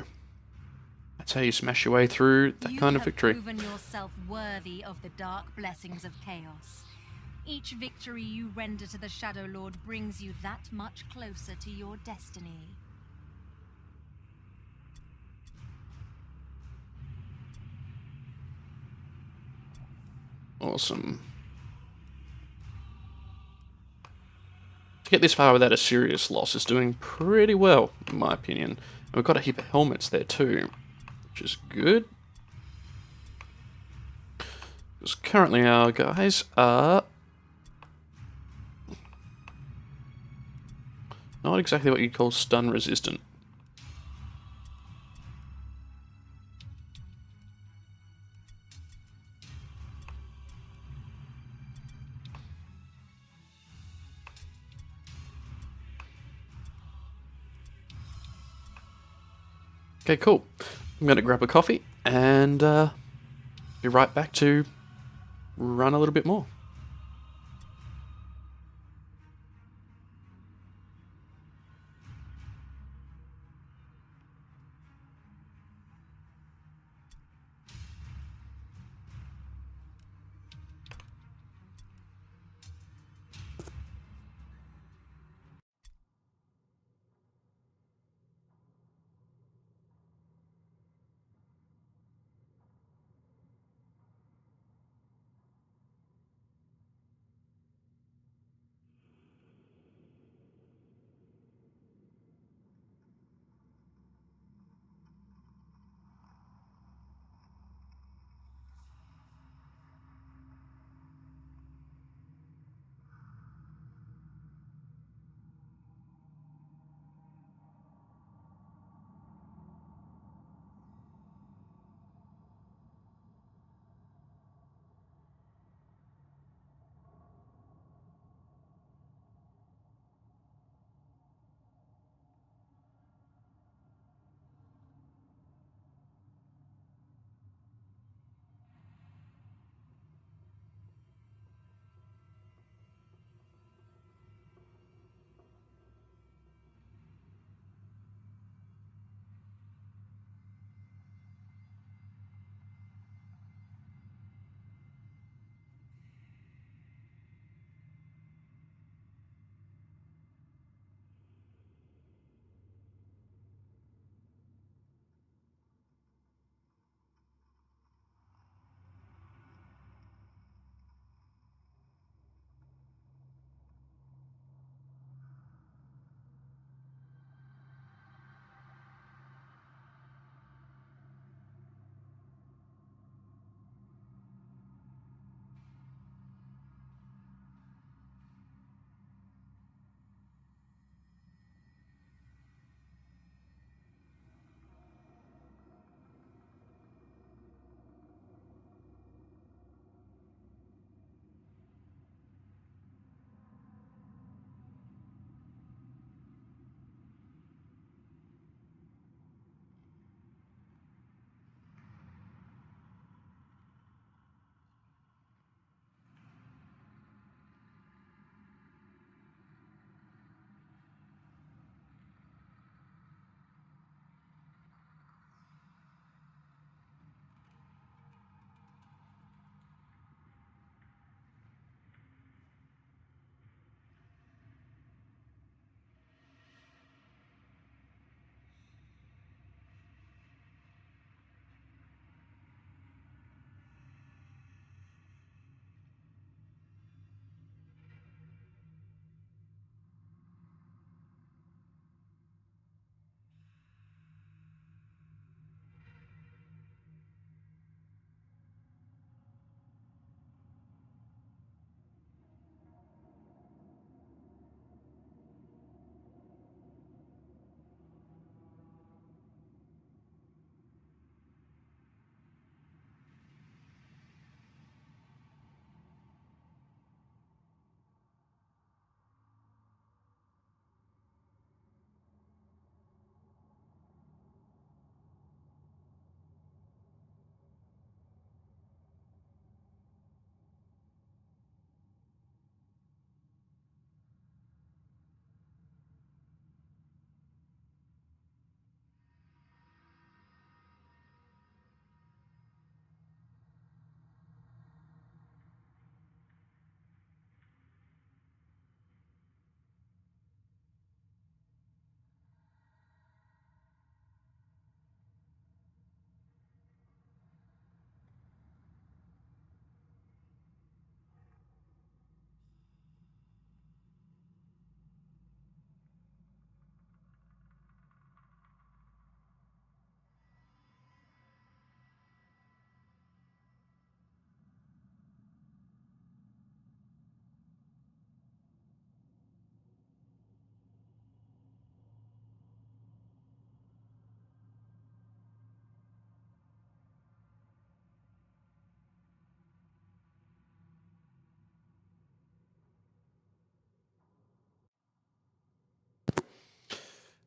That's how you smash your way through that kind of victory. You have proven yourself worthy of the dark blessings of chaos. Each victory you render to the Shadow Lord brings you that much closer to your destiny. Awesome. To get this far without a serious loss is doing pretty well, in my opinion. And we've got a heap of helmets there too, which is good. Because currently our guys are not exactly what you'd call stun resistant. Okay, cool. I'm going to grab a coffee and be right back to run a little bit more.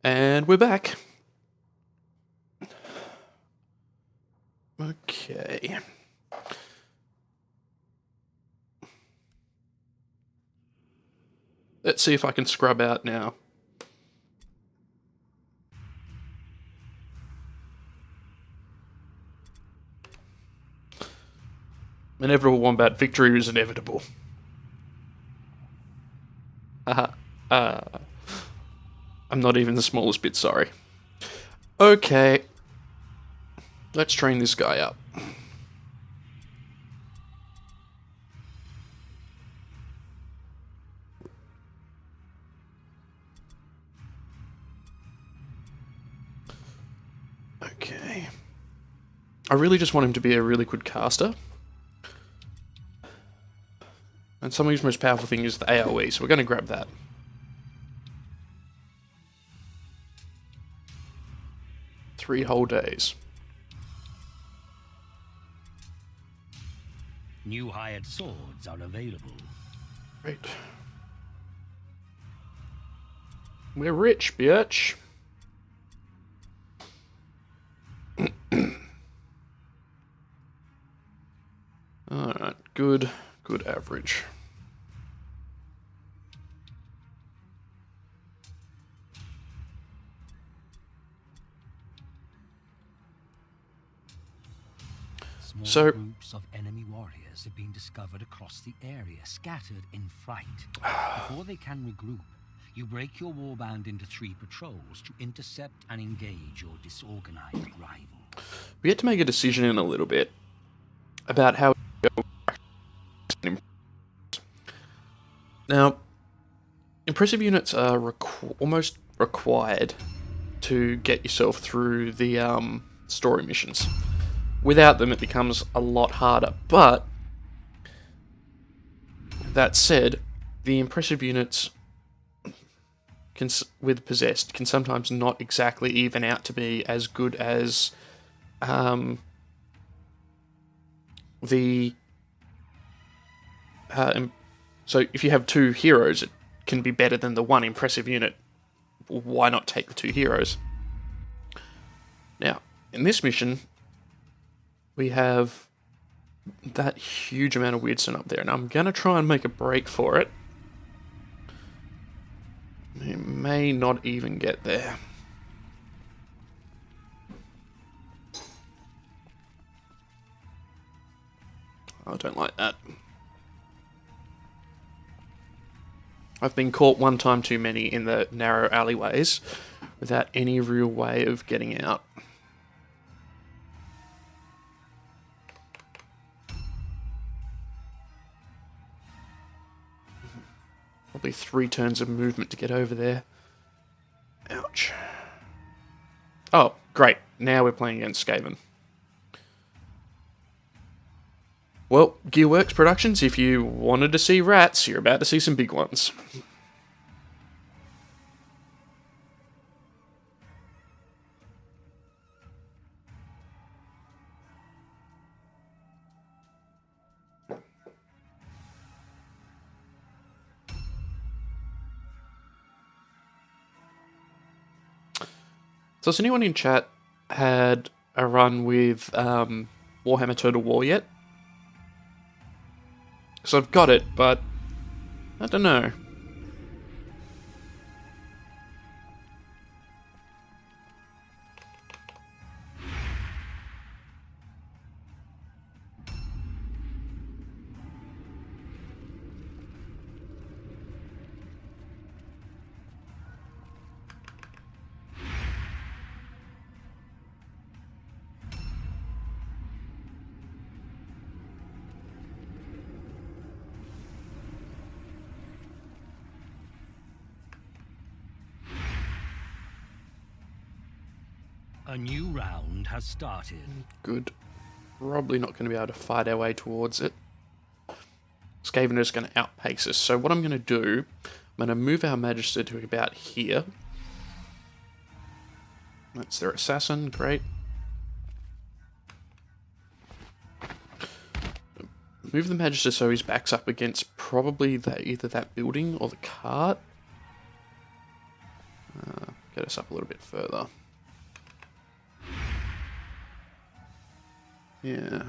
And we're back. Okay. Let's see if I can scrub out now. Inevitable Wombat victory is inevitable. I'm not even the smallest bit sorry. Okay. Let's train this guy up. Okay. I really just want him to be a really good caster. And some of his most powerful thing is the AoE, so we're going to grab that. Three whole days. New hired swords are available. Great. We're rich, bitch. Alright, good average. Small groups of enemy warriors have been discovered across the area, scattered in fright. Before they can regroup, you break your warband into 3 patrols to intercept and engage your disorganized rival. We had to make a decision in a little bit about how we go. Now, impressive units are almost required to get yourself through the story missions. Without them, it becomes a lot harder. But that said, the impressive units with possessed can sometimes not exactly even out to be as good as so if you have 2 heroes, it can be better than the 1 impressive unit. Why not take the 2 heroes? Now, in this mission, we have that huge amount of weirdstone up there, and I'm going to try and make a break for it. We may not even get there. I don't like that. I've been caught one time too many in the narrow alleyways without any real way of getting out. Probably 3 turns of movement to get over there. Ouch. Oh, great. Now we're playing against Skaven. Well, Gearworks Productions, if you wanted to see rats, you're about to see some big ones. So has anyone in chat had a run with Warhammer Total War yet? So I've got it, but I don't know. A new round has started. Good. Probably not going to be able to fight our way towards it. Skaven is going to outpace us. So what I'm going to do, I'm going to move our Magister to about here. That's their assassin. Great. Move the Magister so his back's up against probably either that building or the cart. get us up a little bit further. Yeah.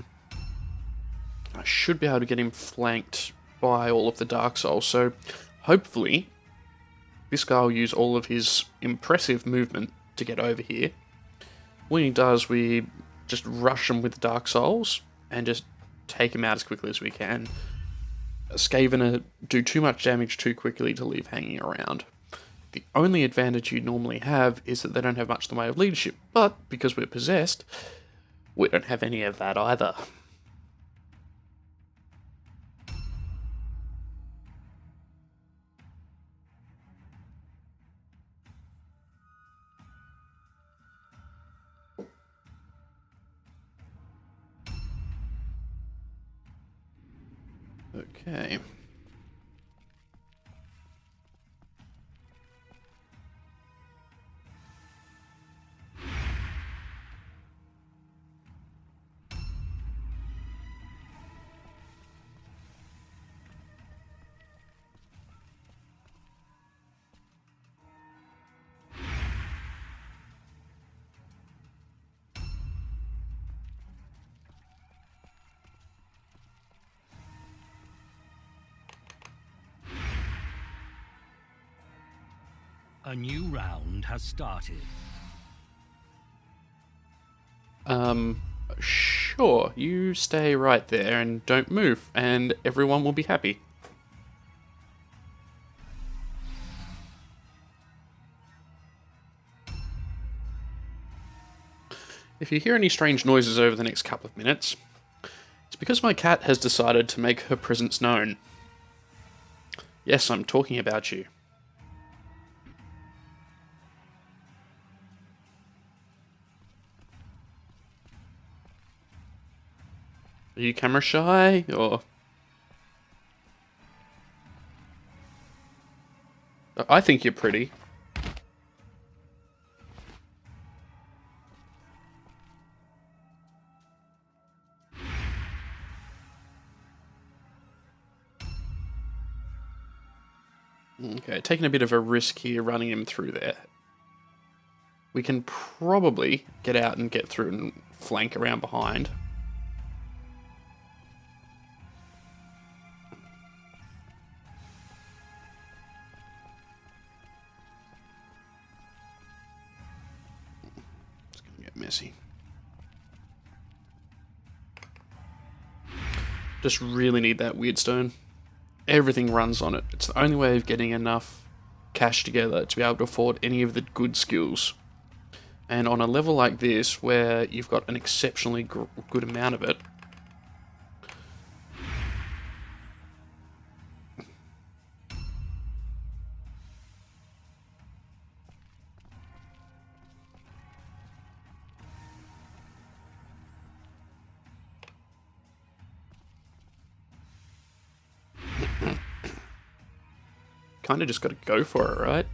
I should be able to get him flanked by all of the Dark Souls, so hopefully this guy will use all of his impressive movement to get over here. When he does, we just rush him with the Dark Souls and just take him out as quickly as we can. Skaven do too much damage too quickly to leave hanging around. The only advantage you normally have is that they don't have much in the way of leadership, but because we're possessed, we don't have any of that either. Okay. A new round has started. Sure, you stay right there and don't move, and everyone will be happy. If you hear any strange noises over the next couple of minutes, it's because my cat has decided to make her presence known. Yes, I'm talking about you. Are you camera shy, or...? I think you're pretty. Okay, taking a bit of a risk here running him through there. We can probably get out and get through and flank around behind. It's gonna get messy. Just really need that weird stone. Everything runs on it. It's the only way of getting enough cash together to be able to afford any of the good skills. And on a level like this, where you've got an exceptionally good amount of it, kind of just got to go for it, right?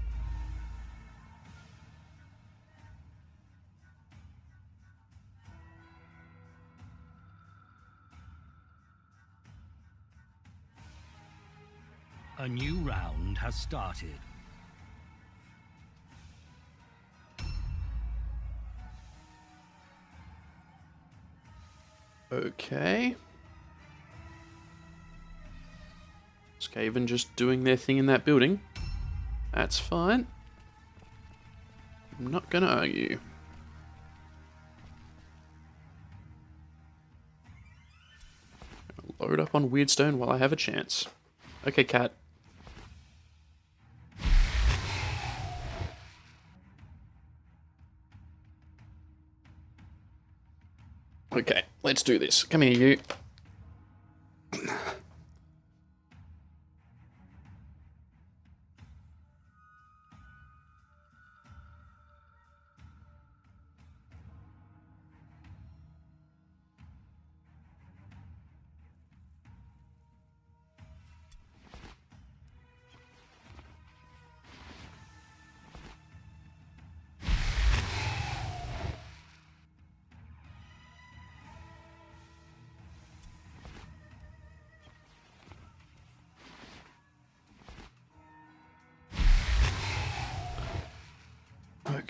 A new round has started. Okay. Skaven just doing their thing in that building. That's fine. I'm not gonna argue. Load up on Weirdstone while I have a chance. Okay, cat. Okay, let's do this. Come here, you.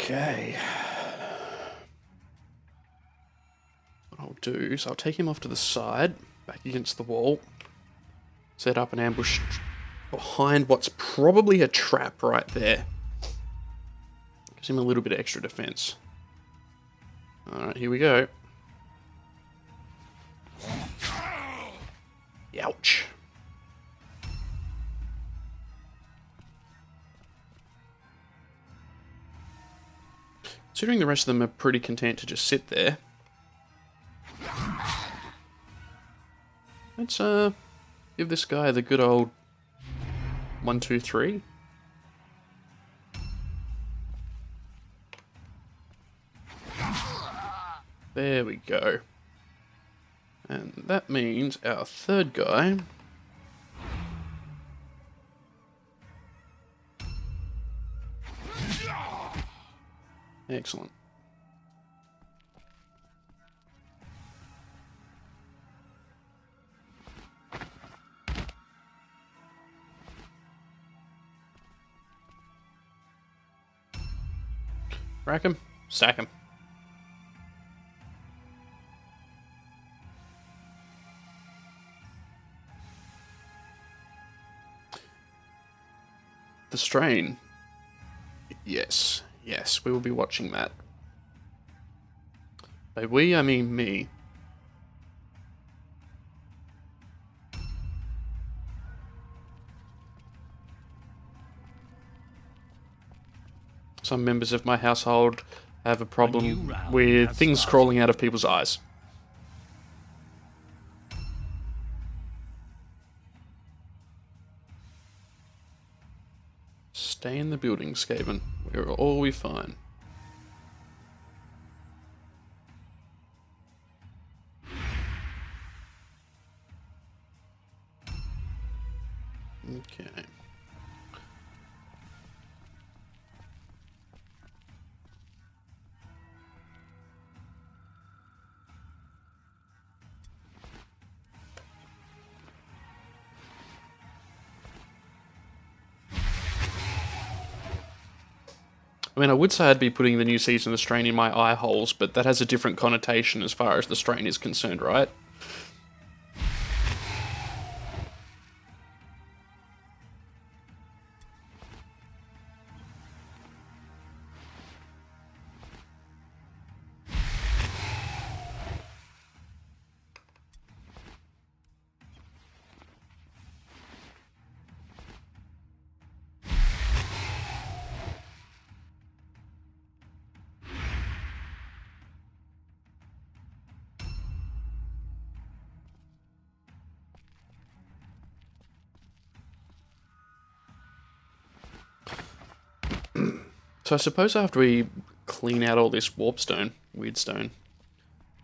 Okay. What I'll do is I'll take him off to the side, back against the wall, set up an ambush behind what's probably a trap right there. Gives him a little bit of extra defense. Alright, here we go. Ouch. Considering the rest of them are pretty content to just sit there, let's give this guy the good old 1, 2, 3. There we go. And that means our third guy excellent. Rack him, stack him. The strain. Yes, we will be watching that. By we, I mean me. Some members of my household have a problem with things crawling out of people's eyes. Stay in the building, Skaven. We'll all be fine. Okay. I mean, I would say I'd be putting the new season of the strain in my eye holes, but that has a different connotation as far as the strain is concerned, right? So I suppose after we clean out all this warpstone, weirdstone,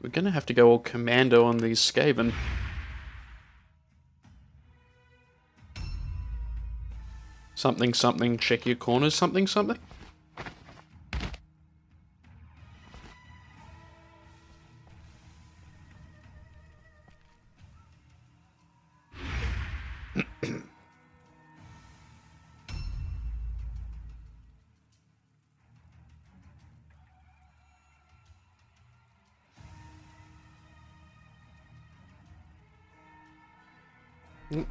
we're going to have to go all commando on these Skaven. Something, something, check your corners, something, something.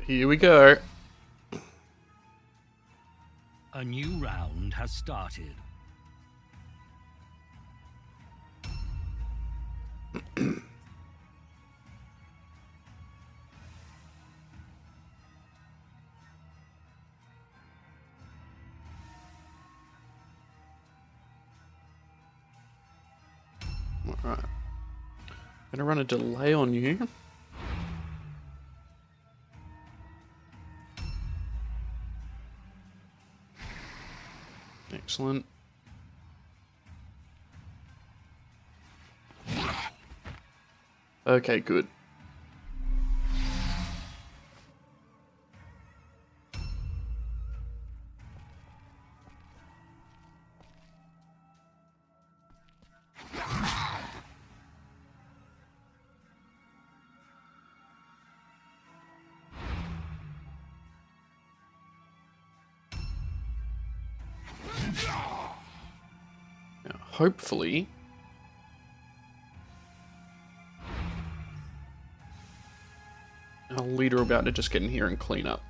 Here we go. A new round has started. Alright. Gonna run a delay on you. Excellent. Okay, good. hopefully our leader about to just get in here and clean up.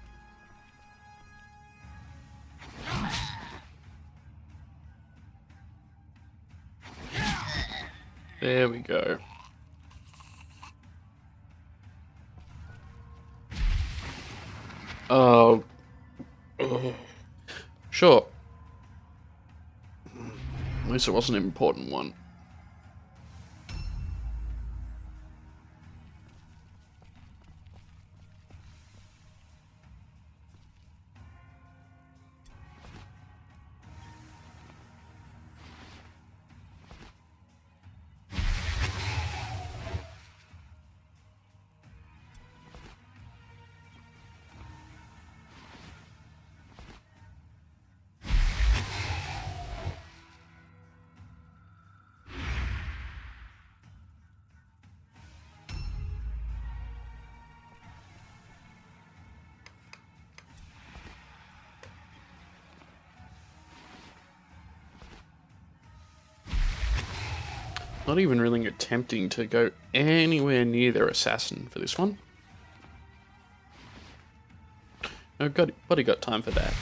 There we go. Oh. Oh. Sure. At least it wasn't an important one. Not even really attempting to go anywhere near their assassin for this one. No, buddy got time for that.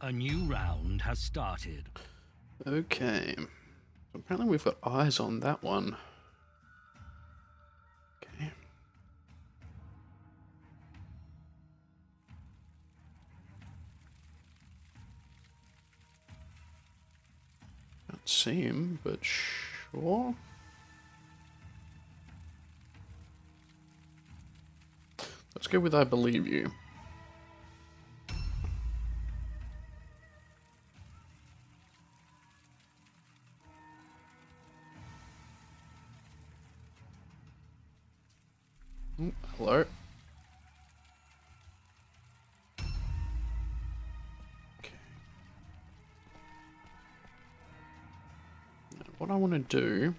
A new round has started. Okay. So apparently we've got eyes on that one. Okay. Can't see him, but sure. Let's go with I believe you. Hello. Okay. Now, what I want to do...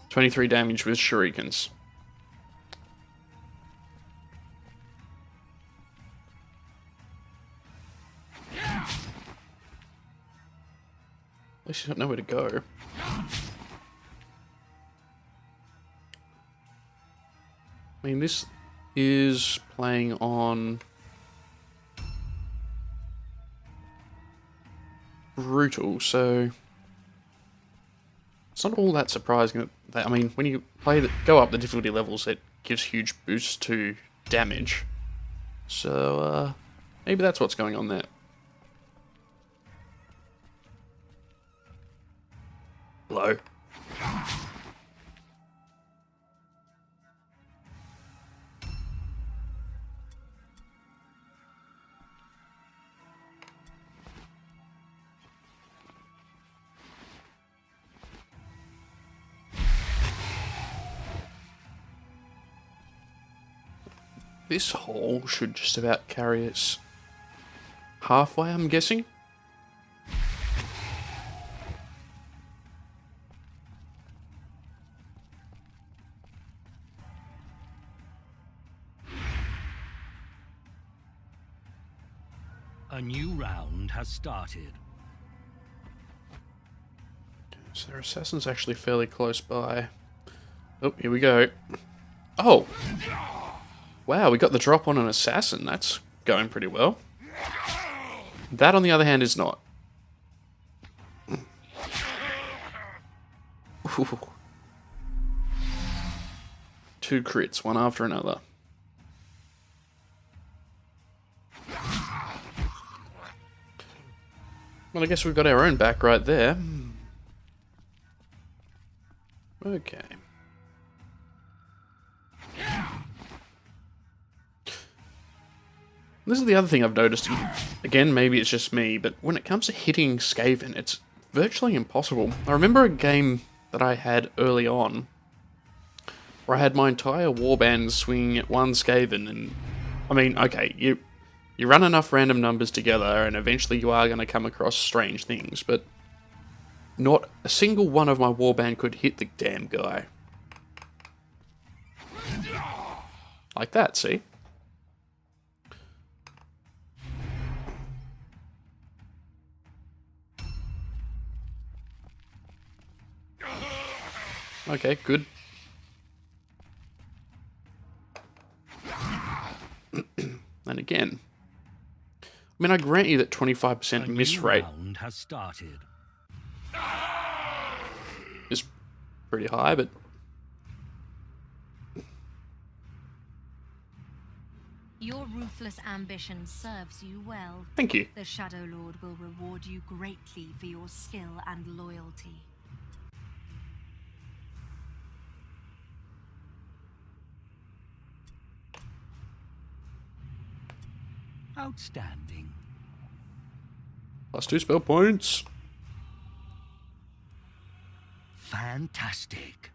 23 damage with shurikens. At least you don't know where to go. I mean, this is playing on brutal, so it's not all that surprising that I mean, when you go up the difficulty levels, it gives huge boosts to damage. So maybe that's what's going on there. Hello. This hole should just about carry us halfway, I'm guessing. A new round has started. So their assassin's actually fairly close by. Oh, here we go. Oh! Wow, we got the drop on an assassin. That's going pretty well. That, on the other hand, is not. Ooh. 2 crits, one after another. Well, I guess we've got our own back right there. Okay. This is the other thing I've noticed. Again, maybe it's just me, but when it comes to hitting Skaven, it's virtually impossible. I remember a game that I had early on where I had my entire warband swing at one Skaven, and I mean, okay, you run enough random numbers together, and eventually you are going to come across strange things, but not a single one of my warband could hit the damn guy. Like that, see? Okay, good. And again, I mean, I grant you that 25% miss rate round has started. is pretty high, but Your ruthless ambition serves you well. thank you. The Shadow Lord will reward you greatly for your skill and loyalty. Outstanding. +2 spell points. Fantastic.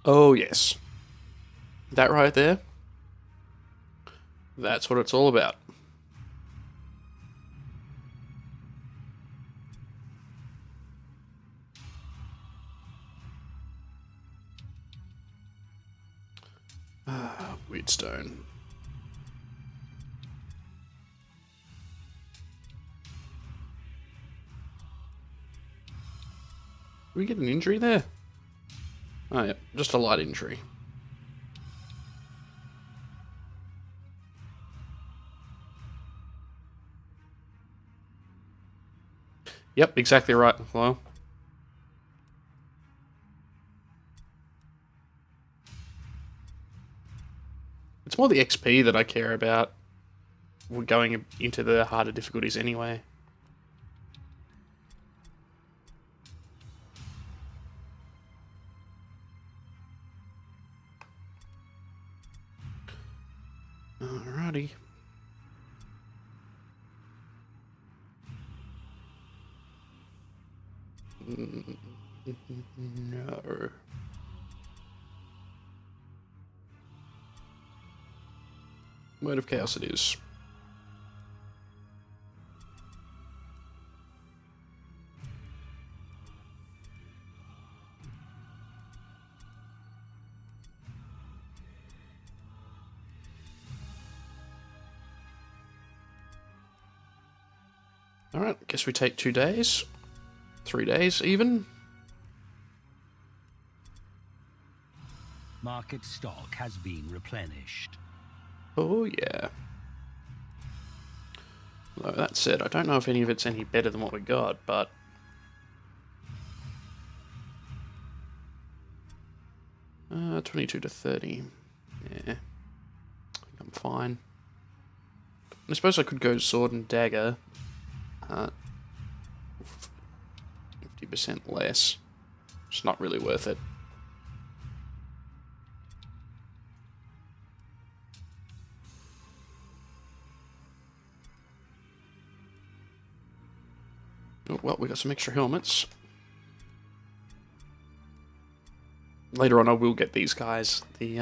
Oh, yes. That right there? That's what it's all about. Weirdstone. Did we get an injury there? Oh, yeah, just a light injury. Yep, exactly right. Well, it's more the XP that I care about. We're going into the harder difficulties anyway. Alrighty. No. Word of Chaos it is. Alright, guess we take 2 days. 3 days, even. Market stock has been replenished. Oh, yeah. Though that said, I don't know if any of it's any better than what we got, but... 22 to 30. Yeah. I think I'm fine. I suppose I could go sword and dagger. 50% less. It's not really worth it. Oh, well, we got some extra helmets. Later on I will get these guys the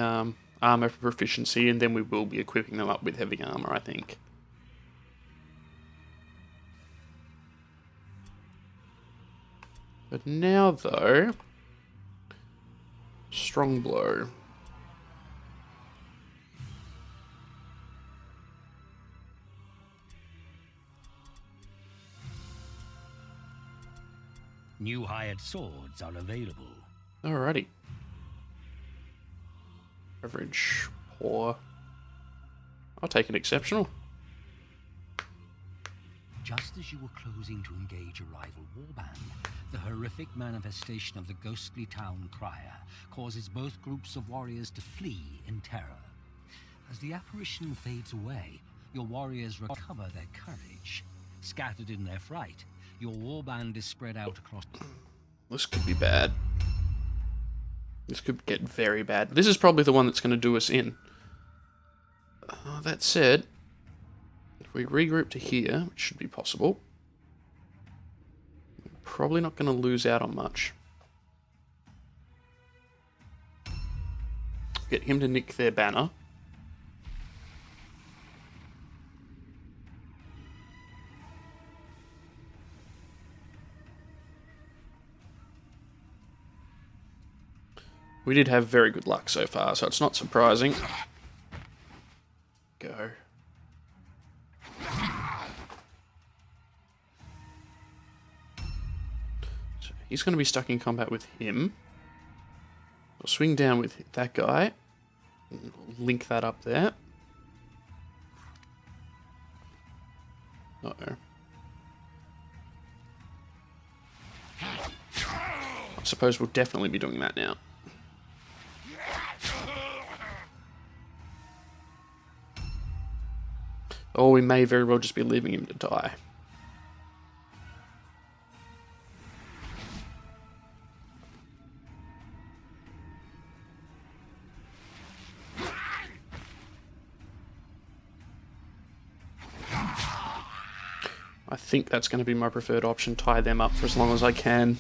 armor proficiency, and then we will be equipping them up with heavy armor, I think. But now, though, strong blow. New hired swords are available. Alrighty. Average, poor. I'll take an exceptional. Just as you were closing to engage a rival warband, the horrific manifestation of the ghostly town crier causes both groups of warriors to flee in terror. As the apparition fades away, your warriors recover their courage. Scattered in their fright, your warband is spread out across... This could be bad. This could get very bad. This is probably the one that's going to do us in. That said, if we regroup to here, which should be possible, probably not going to lose out on much. Get him to nick their banner. We did have very good luck so far, so it's not surprising. Go. So he's going to be stuck in combat with him. I'll swing down with that guy. Link that up there. Uh-oh. I suppose we'll definitely be doing that now. Or we may very well just be leaving him to die. I think that's going to be my preferred option. Tie them up for as long as I can.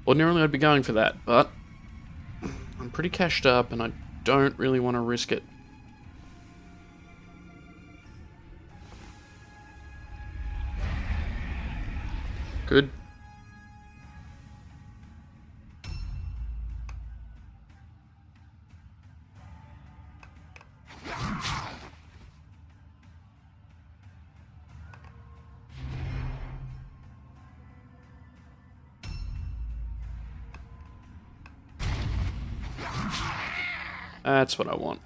Ordinarily I'd be going for that, but I'm pretty cashed up and I don't really want to risk it. Good. That's what I want.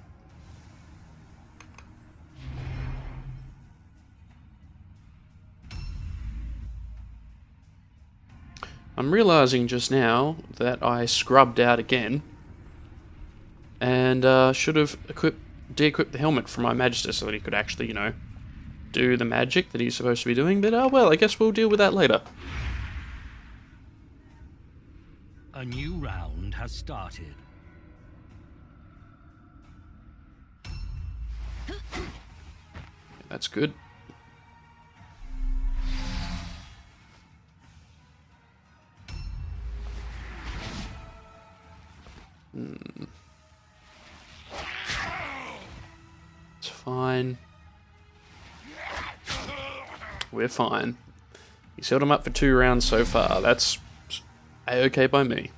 I'm realizing just now that I scrubbed out again and should have de-equipped the helmet for my Magister so that he could actually, you know, do the magic that he's supposed to be doing, but well, I guess we'll deal with that later. A new round has started. That's good. It's fine. We're fine. He's held him up for 2 rounds so far. That's a-okay by me.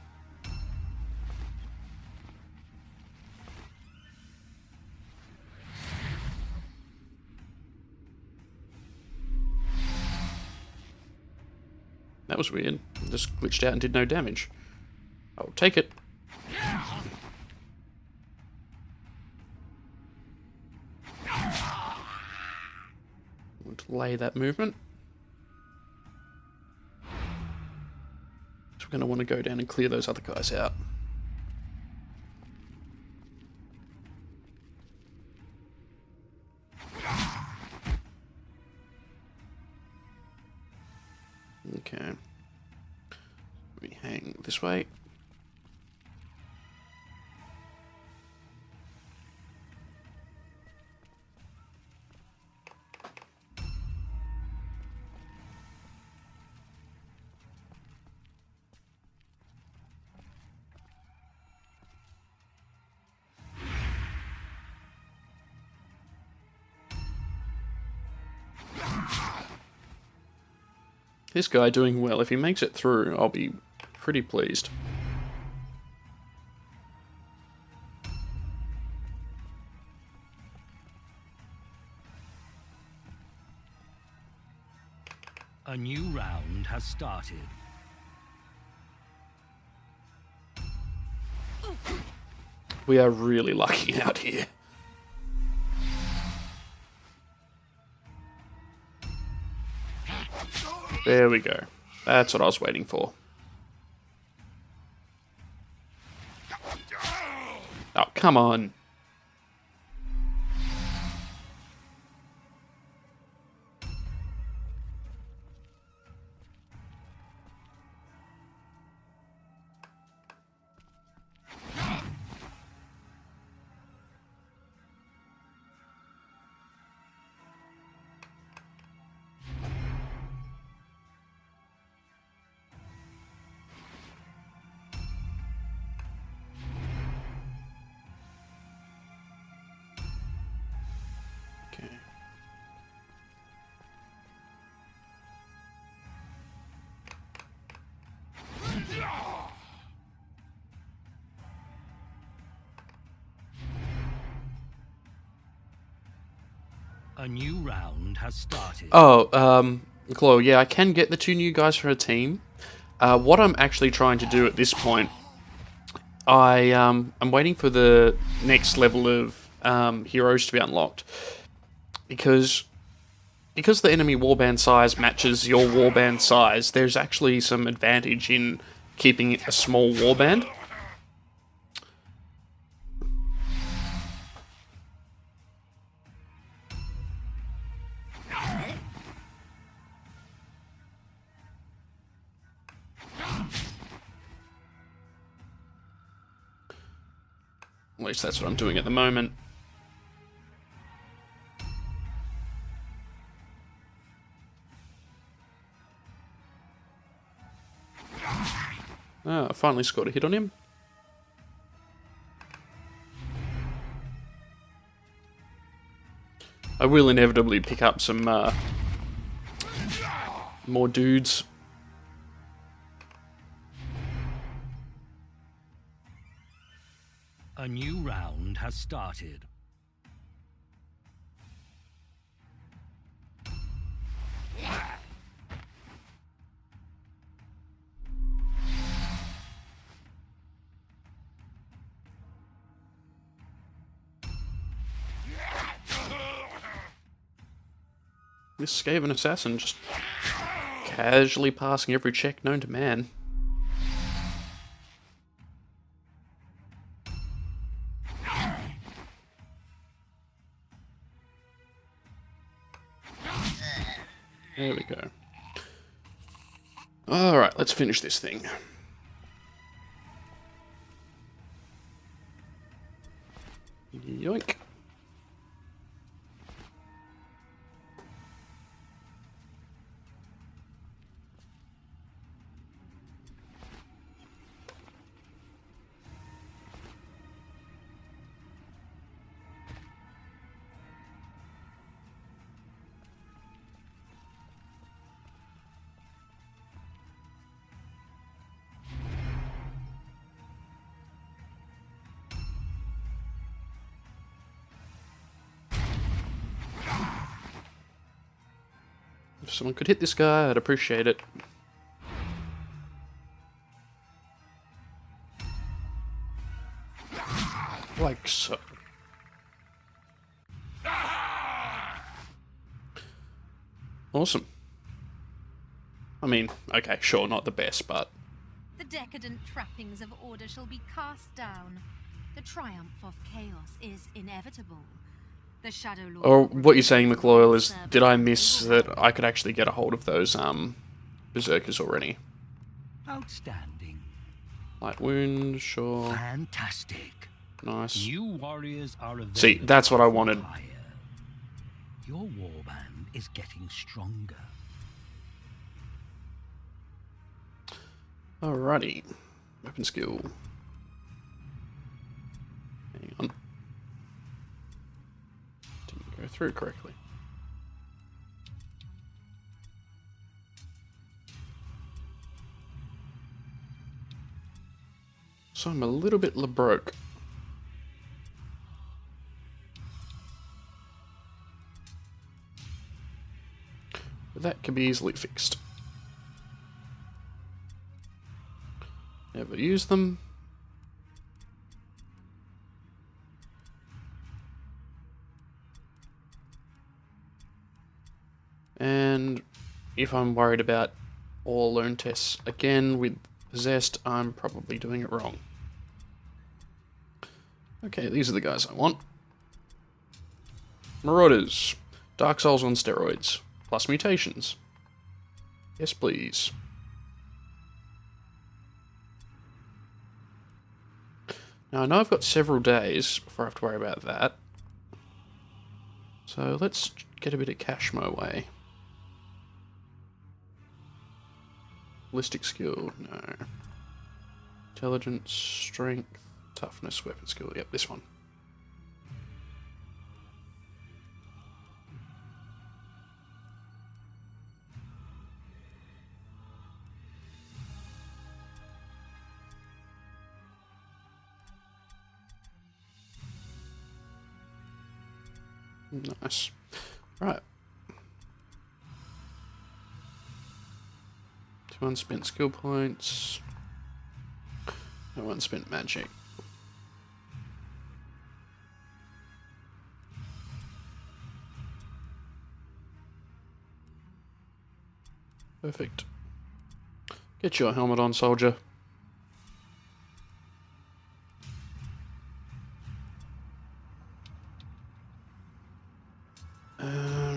That was weird. Just glitched out and did no damage. I'll take it. We'll delay that movement. So we're going to want to go down and clear those other guys out. Okay. We hang this way. This guy doing well. If he makes it through, I'll be pretty pleased. A new round has started. We are really lucky out here. There we go. That's what I was waiting for. Oh, come on. A new round has started. Oh, Chloe, yeah, I can get the 2 new guys for a team. What I'm actually trying to do at this point, I'm waiting for the next level of heroes to be unlocked, because the enemy warband size matches your warband size. There's actually some advantage in keeping a small warband. At least that's what I'm doing at the moment. I finally scored a hit on him. I will inevitably pick up some more dudes. A new round has started. This Skaven assassin just casually passing every check known to man. There we go. Alright, let's finish this thing. Yoink. If someone could hit this guy, I'd appreciate it. Like so. Awesome. I mean, okay, sure, not the best, but... The decadent trappings of order shall be cast down. The triumph of chaos is inevitable. The Shadow Lord... Or what you're saying, McLoyal, is did I miss that I could actually get a hold of those berserkers already? Outstanding. Light wound, sure. Fantastic. Nice. New warriors are available. See, that's what I wanted. Your warband is getting stronger. Alrighty. Weapon skill. Hang on. Didn't go through correctly. So I'm a little bit broke. But that can be easily fixed. Never use them. And if I'm worried about all learn tests again with possessed, I'm probably doing it wrong. Okay, these are the guys I want. Marauders. Dark Souls on steroids. Plus mutations. Yes, please. Now, I know I've got several days before I have to worry about that. So let's get a bit of cash my way. Ballistic skill, no. Intelligence, strength, toughness, weapon skill. Yep, this one. Nice. Right. 2 unspent skill points. No unspent magic. Perfect. Get your helmet on, soldier.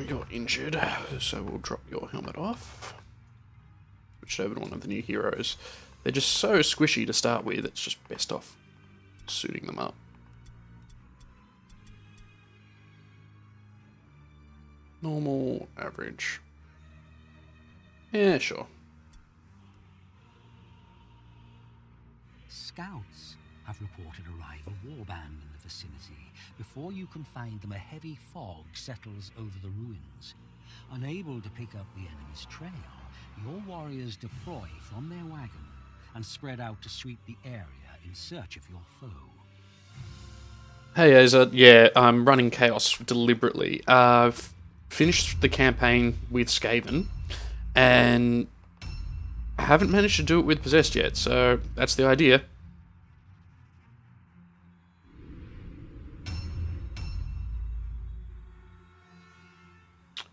You're injured, so we'll drop your helmet off. Switch over to one of the new heroes. They're just so squishy to start with, it's just best off suiting them up. Normal, average. Yeah, sure. Scouts have reported a rival warband in the vicinity. Before you can find them, a heavy fog settles over the ruins. Unable to pick up the enemy's trail, your warriors deploy from their wagon and spread out to sweep the area in search of your foe. Hey, Asa. Yeah, I'm running Chaos deliberately. I've finished the campaign with Skaven, and I haven't managed to do it with Possessed yet, so that's the idea.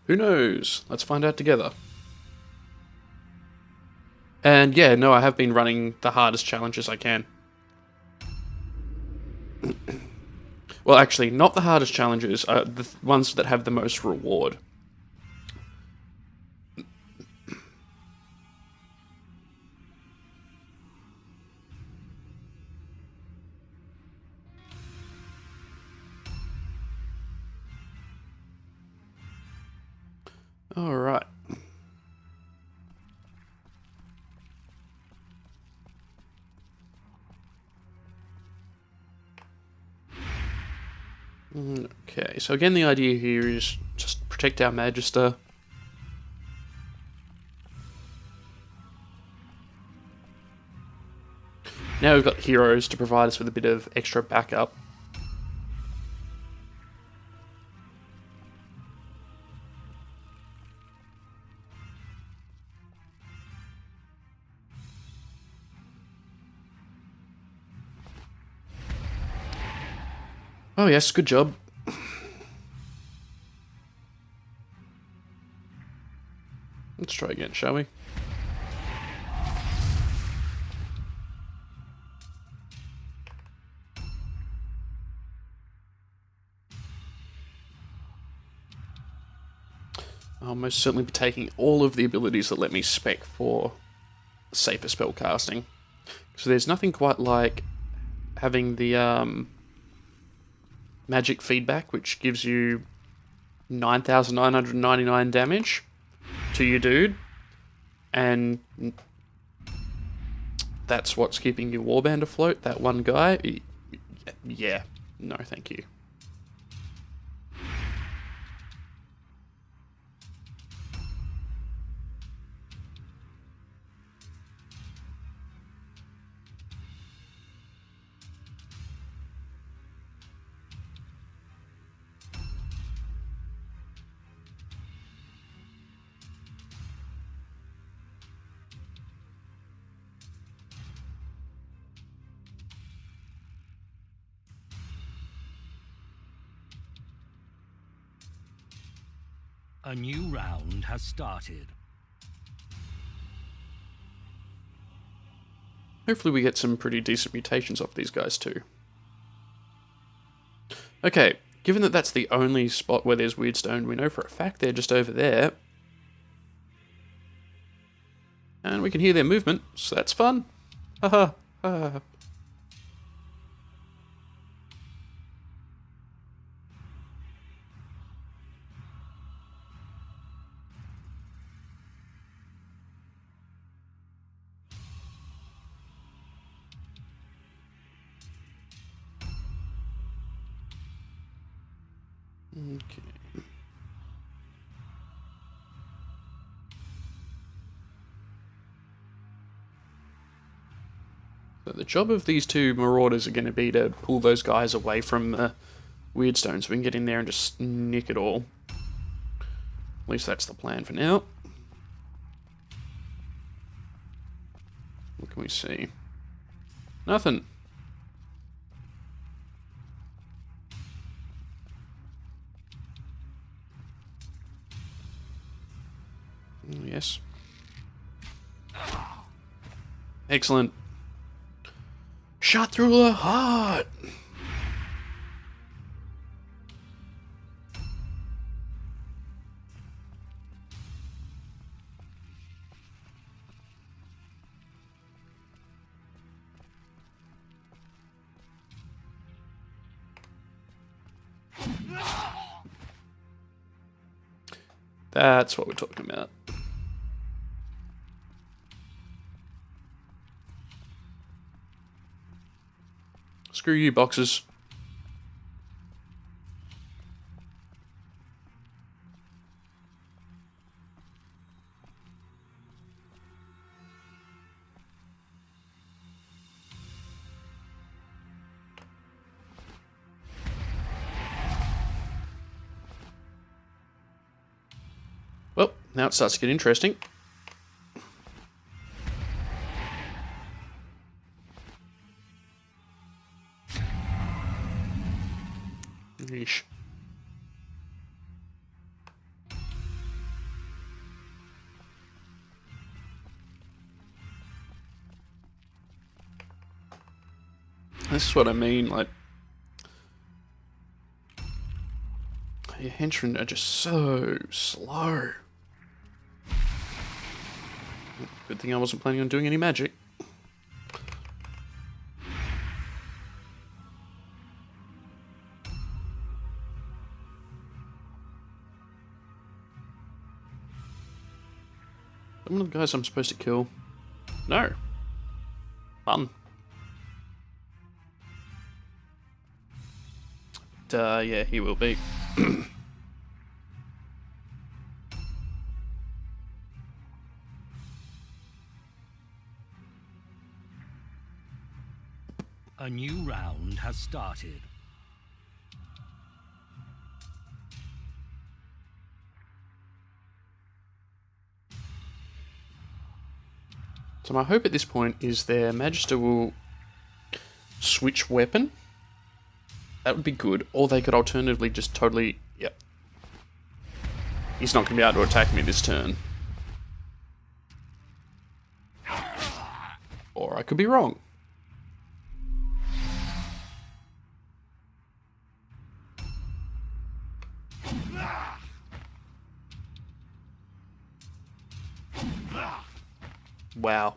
Who knows? Let's find out together. And yeah, no, I have been running the hardest challenges I can. Well, actually, not the hardest challenges, the ones that have the most reward. Alright. Okay, so again the idea here is just protect our Magister. Now we've got heroes to provide us with a bit of extra backup. Oh yes, good job. Let's try again, shall we? I'll most certainly be taking all of the abilities that let me spec for safer spell casting. So there's nothing quite like having the magic feedback, which gives you 9,999 damage to your dude, and that's what's keeping your warband afloat, that one guy. Yeah, no thank you. A new round has started. Hopefully we get some pretty decent mutations off these guys too. Okay, given that that's the only spot where there's Weirdstone, we know for a fact they're just over there. And we can hear their movement, so that's fun. Haha, haha. Okay. So the job of these two marauders are going to be to pull those guys away from the Weirdstone so we can get in there and just nick it all. At least that's the plan for now. What can we see? Nothing. Yes. Excellent. Shot through the heart. That's what we're talking about. Screw you, boxes. Well, now it starts to get interesting. Yeesh. This is what I mean, like, your henchmen are just so slow. Good thing I wasn't planning on doing any magic. One of the guys I'm supposed to kill. No. Fun. Yeah, he will be. A new round has started. So my hope at this point is their Magister will switch weapon. That would be good. Or they could alternatively just totally... Yep. He's not going to be able to attack me this turn. Or I could be wrong. Wow.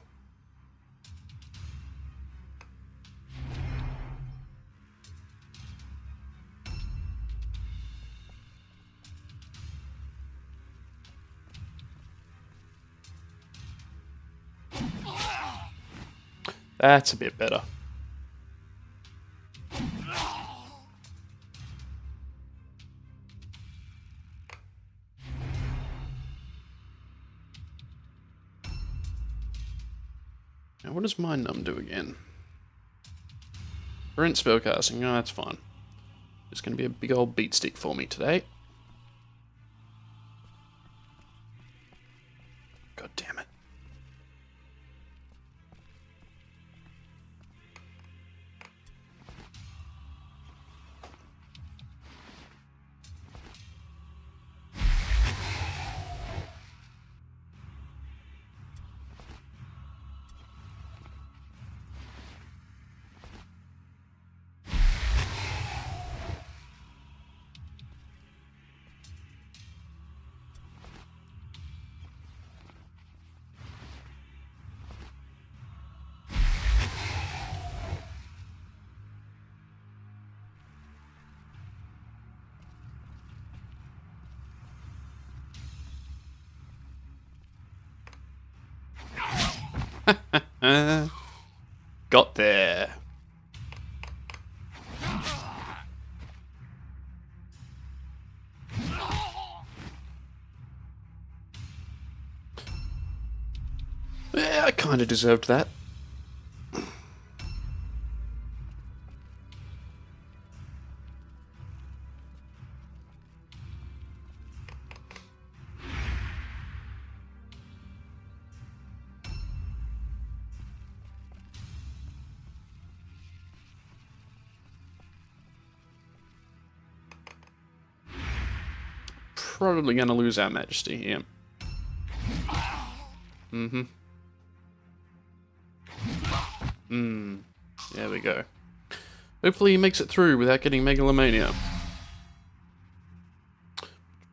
That's a bit better. Now what does my num do again? Brent spellcasting, oh that's fine. It's going to be a big old beat stick for me today. God damn it. Got there. Yeah, I kind of deserved that. probably going to lose our majesty here. There we go. Hopefully he makes it through without getting megalomania.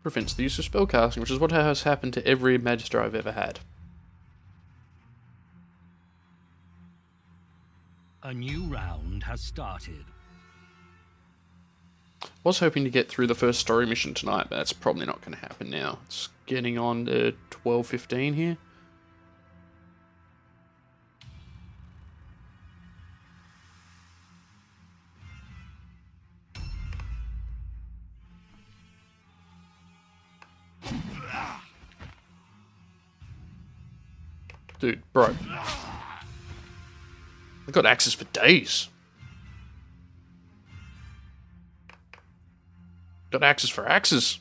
Prevents the use of spellcasting, which is what has happened to every magister I've ever had. A new round has started. Was hoping to get through the first story mission tonight, but that's probably not going to happen now. It's getting on to 12:15 here. Dude, bro. I've got axes for days. Got axes for axes.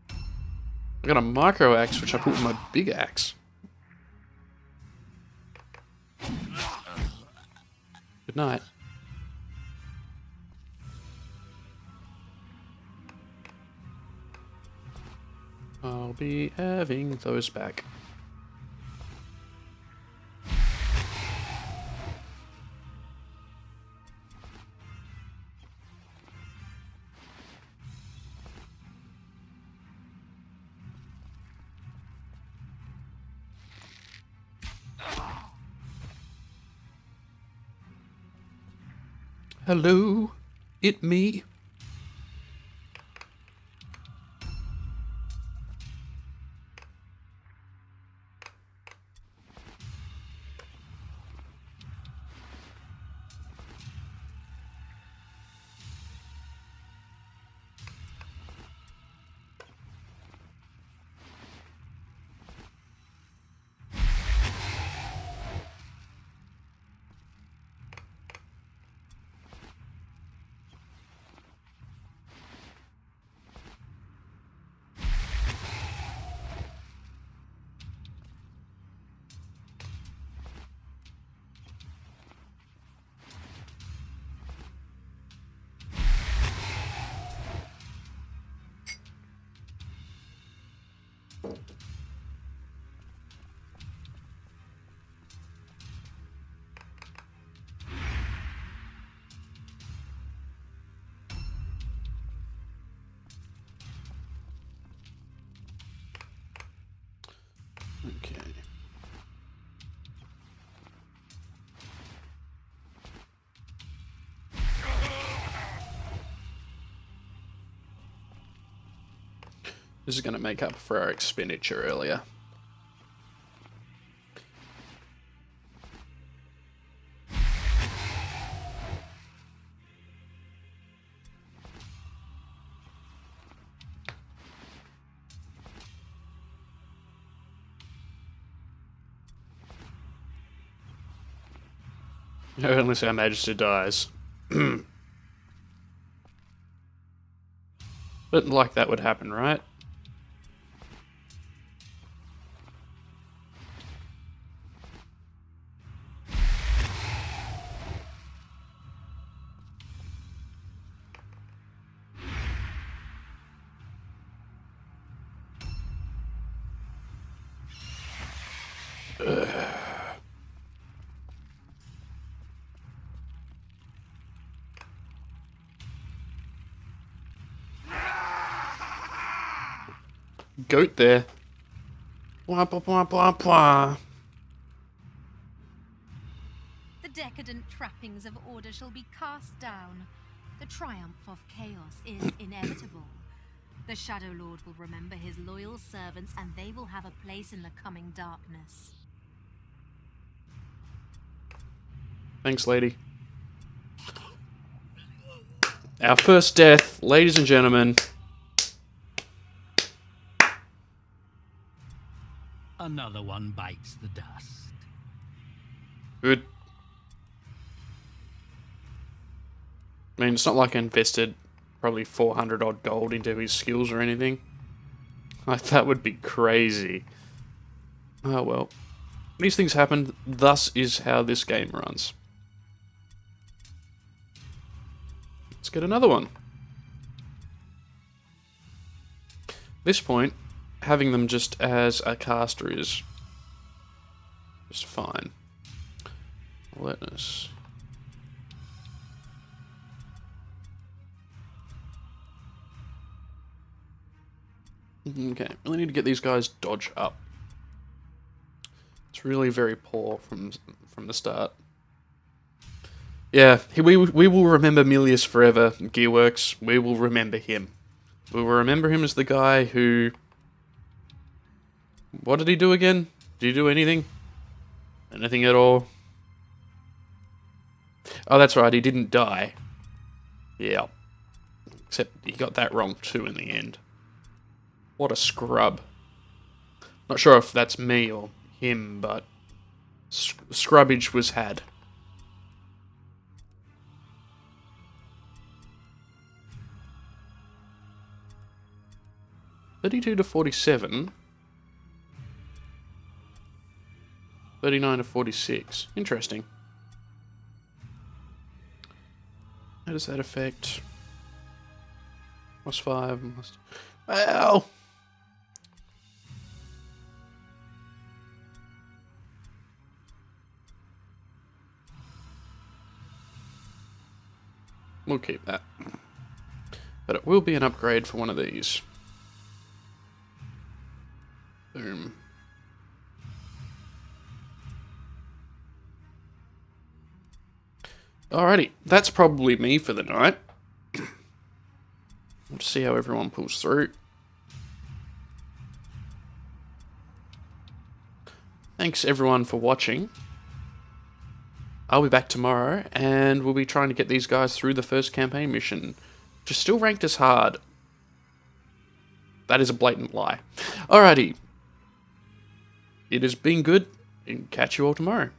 I got a micro axe, which I put with my big axe. Good night. I'll be having those back. Hello, it me. Okay. This is going to make up for our expenditure earlier. Unless our Majesty dies. But like that would happen, right? Goat there. Blah, blah, blah, blah, blah. The decadent trappings of order shall be cast down. The triumph of chaos is inevitable. The Shadow Lord will remember his loyal servants, and they will have a place in the coming darkness. Thanks, lady. Our first death, ladies and gentlemen. Another one bites the dust. Good. I mean, it's not like I invested probably 400 odd gold into his skills or anything. Like, that would be crazy. Oh well. These things happen. Thus is how this game runs. Let's get another one. this point, having them just as a caster is just fine. Let us... Okay, really need to get these guys dodge up. It's really very poor from the start. Yeah, we will remember Milius forever, Gearworks. We will remember him. We will remember him as the guy who... What did he do again? Did he do anything? Anything at all? Oh, that's right, he didn't die. Yeah. Except he got that wrong too in the end. What a scrub. Not sure if that's me or him, but... Scrubbage was had. $32 to $47. 39 to 46. Interesting. How does that affect? +5. Well. We'll keep that. But it will be an upgrade for one of these. Boom. Alrighty, that's probably me for the night. Let's see how everyone pulls through. Thanks everyone for watching. I'll be back tomorrow, and we'll be trying to get these guys through the first campaign mission, which is still ranked as hard. That is a blatant lie. Alrighty. It has been good, and catch you all tomorrow.